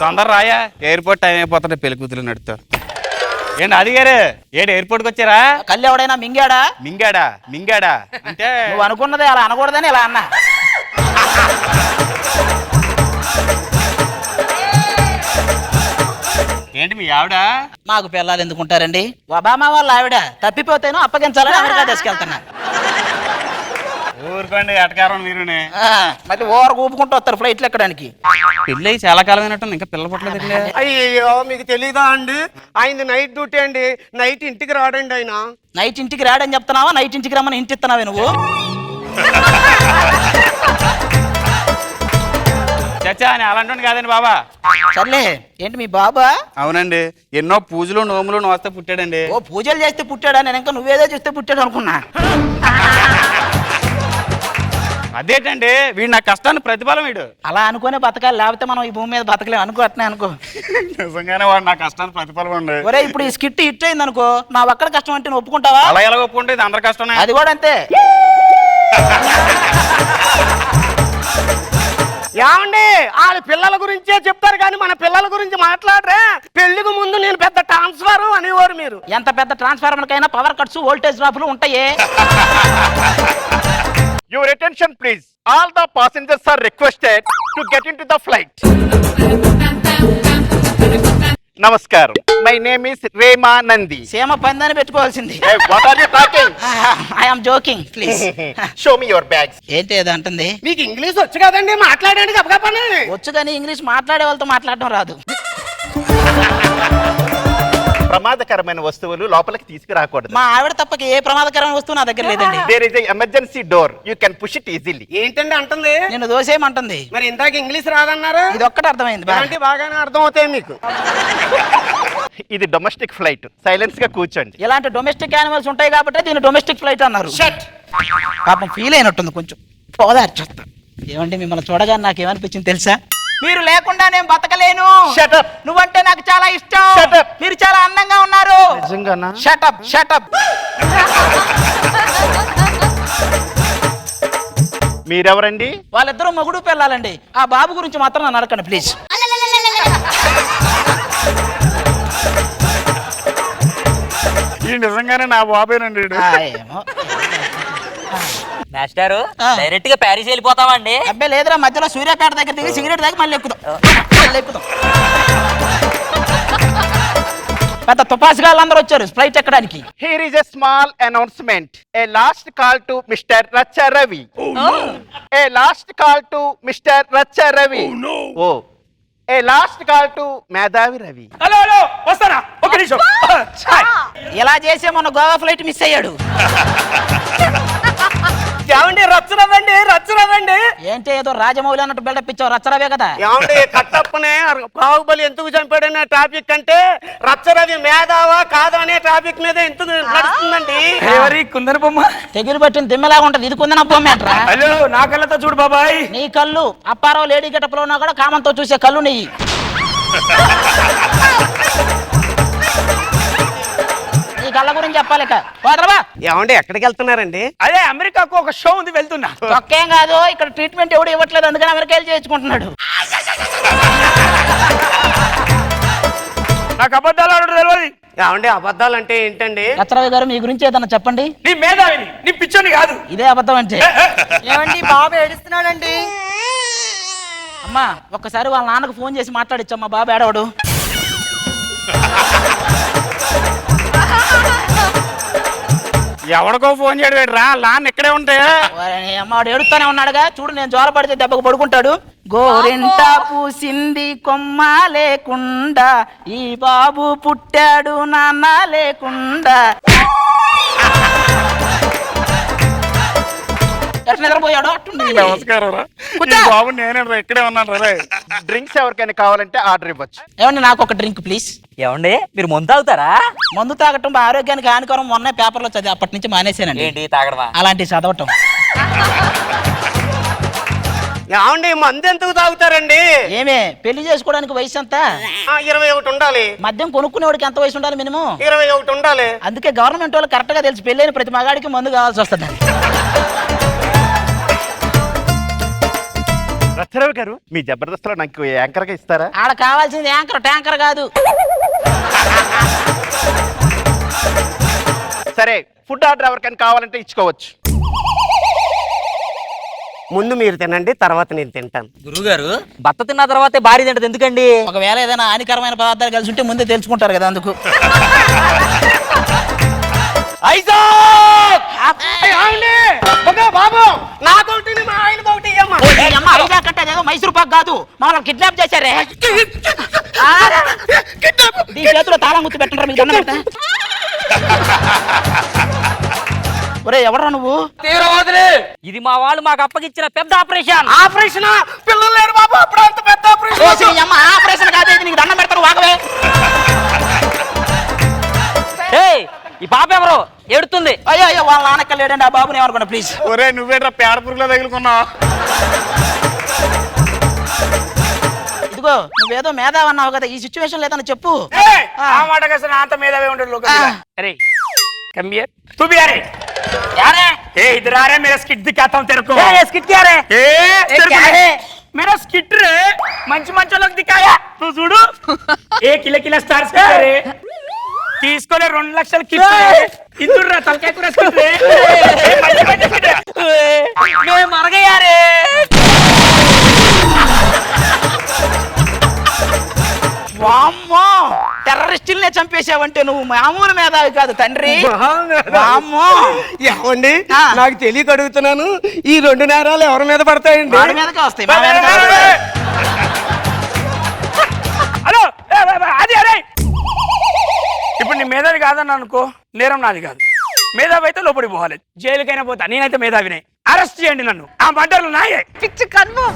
తొందర రాయా, ఎయిర్పోర్ట్ టైం అయిపోతుంది. పెళ్లి కూతురు నడుతా. ఏంటి అది గారు ఏంటి ఎయిర్పోర్ట్కి వచ్చారా? కళ్ళు ఎవడైనా మింగాడా అంటే నువ్వు అనుకున్నదే అలా అనకూడదని ఇలా అన్నా. ఏంటి మీ ఆవిడ? మాకు పిల్లలు ఎందుకుంటారండి? ఒబామా వాళ్ళ ఆవిడ తప్పిపోతేనో అప్పగించాలని అమెరికా తీసుకెళ్తున్నా. ఊరుకోండి ఎటకారం మీరునే. మళ్ళీ ఓవర్ ఊపుకుంటూ వస్తారు ఫ్లైట్లు ఎక్కడానికి. పెళ్ళి చాలా కాలం అయినట్టు ఇంకా పిల్ల పుట్టలేదు. అయ్యో మీకు తెలీదా అండి? ఆయన నైట్ డ్యూటీ అండి, నైట్ ఇంటికి రాడండి. ఆయన నైట్ ఇంటికి రాడని చెప్తున్నావా? నైట్ ఇంటికి రమ్మని ఇంటి ఇస్తున్నావే నువ్వు? చచ్చా అని అలాంటి కాదండి బాబా. సర్లే ఏంటి మీ బాబా? అవునండి, ఎన్నో పూజలు నోములు నోస్తే పుట్టాడండి. ఓ పూజలు చేస్తే పుట్టాడా? నేను ఇంకా నువ్వేదో చేస్తే పుట్టాడు అనుకున్నా. అదేంటండి వీడు నా కష్టాన్ని ప్రతిఫలం వీడు. అలా అనుకునే బతకాలి, లేకపోతే మనం ఈ భూమి మీద బతకలేము. అనుకో. నిజంగానే వాడు నా కష్టాన్ని ప్రతిఫలం అండి. ఒరే ఇప్పుడు ఈ స్కిట్ హిట్ అయింది అనుకో, నా ఒక్కడ కష్టం అంటే నువ్వు ఒప్పుకుంటావా? అలా ఎలా ఒప్పుకుంటే ఇది అందరి కష్టమే. అది కూడా అంతే. ఏమండి వాళ్ళ పిల్లల గురించే చెప్తారు కానీ మన పిల్లల గురించి మాట్లాడరే. పెళ్లికి ముందు నేను పెద్ద ట్రాన్స్ఫర్ అనేవారు మీరు. ఎంత పెద్ద ట్రాన్స్ఫార్మర్ కైనా పవర్ కట్స్ వోల్టేజ్ డ్రాపులు ఉంటాయే. Your attention please. All the passengers are requested to get into the flight. Namaskaram. My name is Rema Nandi. సేమ పందాన్ని పెట్టుకోవాల్సింది. Hey, what are you talking? I am joking, please. Show me your bags. ఏంటి ఏదో అంటుంది? మీకు English వచ్చు కదండి, మాట్లాడండి గబగబని. వచ్చు కానీ English మాట్లాడే వాళ్ళతో మాట్లాడడం రాదు. ప్రమాదకరమైన వస్తువులు లోపలికి తీసుకురాకూడదు. మా ఆవిడ తప్పక ఏ ప్రమాదకరమైన వస్తువు నా దగ్గర లేదండి. There is emergency door, you can push it easily. ఏంటండి అంటుంది? నేను దోసేయమంటుంది. మరి ఇందాక ఇంగ్లీష్ రాదన్నారా? ఇది ఒక్కటి అర్థమైంది బాగా. ఇలాంటి బాగానే అర్థం అవుతాయి మీకు. ఇది డొమెస్టిక్ ఫ్లైట్, సైలెన్స్ గా కూర్చోండి. ఇలాంటి డొమెస్టిక్ యానిమల్స్ ఉంటాయి కాబట్టి దీన్ని డొమెస్టిక్ ఫ్లైట్ అన్నారు. పాపం ఫీల్ అయినట్టుంది కొంచెం. పోదారు చూస్తా. ఏమంటే మిమ్మల్ని చూడగానే నాకు ఏమనిపించింది తెలుసా? మీరు లేకుండా నేను బతకలేను. నువ్వంటే నాకు చాలా ఇష్టం. మీరు చాలా అందంగా ఉన్నారు. నిజంగానా? Shut up shut up. మీరెవరండి? వాళ్ళిద్దరూ మొగుడు పెళ్ళాలండి. ఆ బాబు గురించి మాత్రం నన్ను అడగండి ప్లీజ్. ఈ నిజంగానే నా బాబేనండి. మాస్టారు డైరెక్ట్ గా ప్యారిస్ వెళ్ళిపోతామండి? అబ్బాయి లేదురా, మధ్యలో సూర్యాపేట దగ్గర దిగి సిగరెట్ తాగి మళ్ళీ ఎక్కుదాం. పెద్ద తుపాసుగాళ్ళు అందరూ వచ్చారు ఫ్లైట్ ఎక్కడానికి. Here is a small announcement. A last call to Mr. Racha Ravi. A last call to Mr. Racha Ravi. Oh. A last call to Madhavi Ravi. Hello hello వస్తానా? ఒక నిమిషం. ఇలా చేసే మన గోవా ఫ్లైట్ మిస్ అయ్యాడు. ఏమండి రచ్చరవండి రచ్చరవండి. ఏంటి ఏదో రాజమౌళి అన్నట్టు బిల్డప్ ఇచ్చావు? రచ్చరవే కదా. ఏమండి కట్టప్పనే బాహుబలి ఎందుకు చంపాడనే టాపిక్ అంటే రచ్చరవి మేధావా కాదా అనే టాపిక్ మీద ఎందుకు నడుస్తుందండి. ఎవరి కుందన బొమ్మ తెగులు పట్టిన దిమ్మలాగా ఉంటది. ఇది కుందన బొమ్మ ఏంట్రా? హలో నా కళ్ళతో చూడు బాబాయ్. నీ కళ్ళు అప్పారావు లేడీ గెటప్ లో ఉన్నా కూడా కామంతో చూసే కళ్ళు నీ. నీ కళ్ళ గురించి చెప్పాలి. ఏమండి ఎక్కడికి వెళ్తున్నారండి? అదే అమెరికాకు ఒక షో ఉంది, వెళ్తున్నా. ఒక్కేం కాదు, ఇక్కడ ట్రీట్మెంట్ ఎవడు ఇవ్వట్లేదు, అందుకని అమెరికా చేయించుకుంటున్నాడు. నాకు అబద్ధాలు ఆడడం తెలియదు. ఏమండి అబద్ధాలు అంటే ఏంటండి? రచ్చరవి గారు మీ గురించి ఏదన్నా చెప్పండి. నీ మేధావిని, నీ పిచ్చోని కాదు. ఇదే అబద్ధం అంటే. ఏమండి బాబు ఏడుస్తున్నాడండి. అమ్మా ఒక్కసారి వాళ్ళ నాన్నకు ఫోన్ చేసి మాట్లాడిచ్చమ్మా, బాబు ఏడవడు. ఎవరికో ఫోన్ చేయడం రా, నాన్న ఇక్కడే ఉంటే. అమ్మ వాడు ఏడుస్తానే ఉన్నాడుగా, చూడు నేను జ్వర పడితే దెబ్బకు పడుకుంటాడు. గోరింట పూసింది కొమ్మ లేకుండా, ఈ బాబు పుట్టాడు నాన్న లేకుండా. ఎట్లా నిద్రపోయాడు అట్టుండి. నమస్కారం రా. బాబు నేనే ఇక్కడే ఉన్నాను రా. డ్రింక్స్ ఎవరికైనా కావాలంటే ఆర్డర్ ఇవ్వచ్చు. ఏమండి నాకు ఒక డ్రింక్ ప్లీజ్. ఏమండి మీరు మందు తాగుతారా? మందు తాగటం ఆరోగ్యానికి హానికరం. మొన్న పేపర్లో చదివి అప్పటి నుంచి మానేసానండి. ఏంటి తాగడమా? అలాంటి చదవటం. ఏమండి మందు ఎందుకు తాగుతారండి? ఏమే పెళ్లి చేసుకోవడానికి వయసు ఎంత? 21 ఉండాలి. మద్యం కొనుక్కునేవాడికి ఎంత వయసు ఉండాలి మినిమం? 21 ఉండాలి. అందుకే గవర్నమెంట్ వాళ్ళు కరెక్ట్ గా తెలిసి పెళ్ళైన ప్రతి మగాడికి మందు కావాల్సి వస్తుంది. రచ్చరవి గారు మీ జబర్దస్త్లో నాకు యాంకర్ గా ఇస్తారా? ఆడ కావాల్సింది యాంకర్ ట్యాంకర్ కాదు. సరే ఫుడ్ ఆర్డర్ ఎవరికైనా కావాలంటే ఇచ్చుకోవచ్చు. ముందు మీరు తినండి, తర్వాత నేను తింటాను. గురుగారు భర్త తిన్న తర్వాతే భార్య తింటది ఎందుకండి? ఒకవేళ ఏదైనా హానికరమైన పదార్థాలు కలిసి ఉంటే ముందే తెలుసుకుంటారు కదా అందుకు. బాబు నాకొకటి మా ఆయన ఒకటి మైసూర్ పాక్ కాదు, మమ్మల్ని కిడ్నాప్ చేశారే. ఈ చేతిలో తాళం గుర్తు పెట్టండి మీకు దండం పెడతా. ఒరే ఎవరా నువ్వు? ఇది మా వాళ్ళు మాకు అప్పగిచ్చిన పెద్ద ఆపరేషన్. ఆపరేషన్ పిల్లలు లేరు బాబు, అప్పుడు అంత పెద్ద ఆపరేషన్. ఆపరేషన్ కాదు, నీకు దండం పెడతారు వాగవే. ఈ పాప ఎవరు ఏడుతుంది? అయ్యో అయ్యో వాళ్ళ నాన్నక్క లేడండి, ఆ బాబుని ఏమనుకున్నా ప్లీజ్. ఒరే నువ్వేట్రా పేడ పురుగులో తగులుకున్నావు? ఇదిగో నువ్వేదో మేధావి అన్నావు కదా, ఈ సిచ్యువేషన్ లేదని చెప్పు. ఆ మాట కదా అంత మేధావే ఉండడు. अरे कम हियर तू भी आ रे यार ए इधर आ रे मेरा स्किट दिखाता हूं तेरे को ये स्किट क्या रे क्या है मेरा स्किट रे మంచి మంచి వాళ్ళకి దికాయా నువ్వు చూడు ఏ కిల స్టార్స్ రే తీసుకొని 2 లక్షలు కిట్ ఇందుడు రా తలకాయ కూర స్కిట్ రే మంచి మంచి స్కిట్ మే మర్ గయా రే వామ్మో టెర్రరిస్టుల్నే చంపేశావంటే నువ్వు మామూలు మేధావి కాదు తండ్రి. వామ్మో ఏమండి నాకు తెలియక అడుగుతున్నాను, ఈ 2 నేరాలు ఎవరి మీద పడతాయండి? వాడి మీదకే వస్తాయి. హలో అది అరే కాదని అనుకో నేరం నాది కాదు. మేధావి అయితే లోపలికి పోవాలి, జైలుకైనా పోతా. నేనైతే మేధావినే. అరెస్ట్ చేయండి నన్ను, ఆ మర్డర్లు నాయే. పిచ్చి కన్ను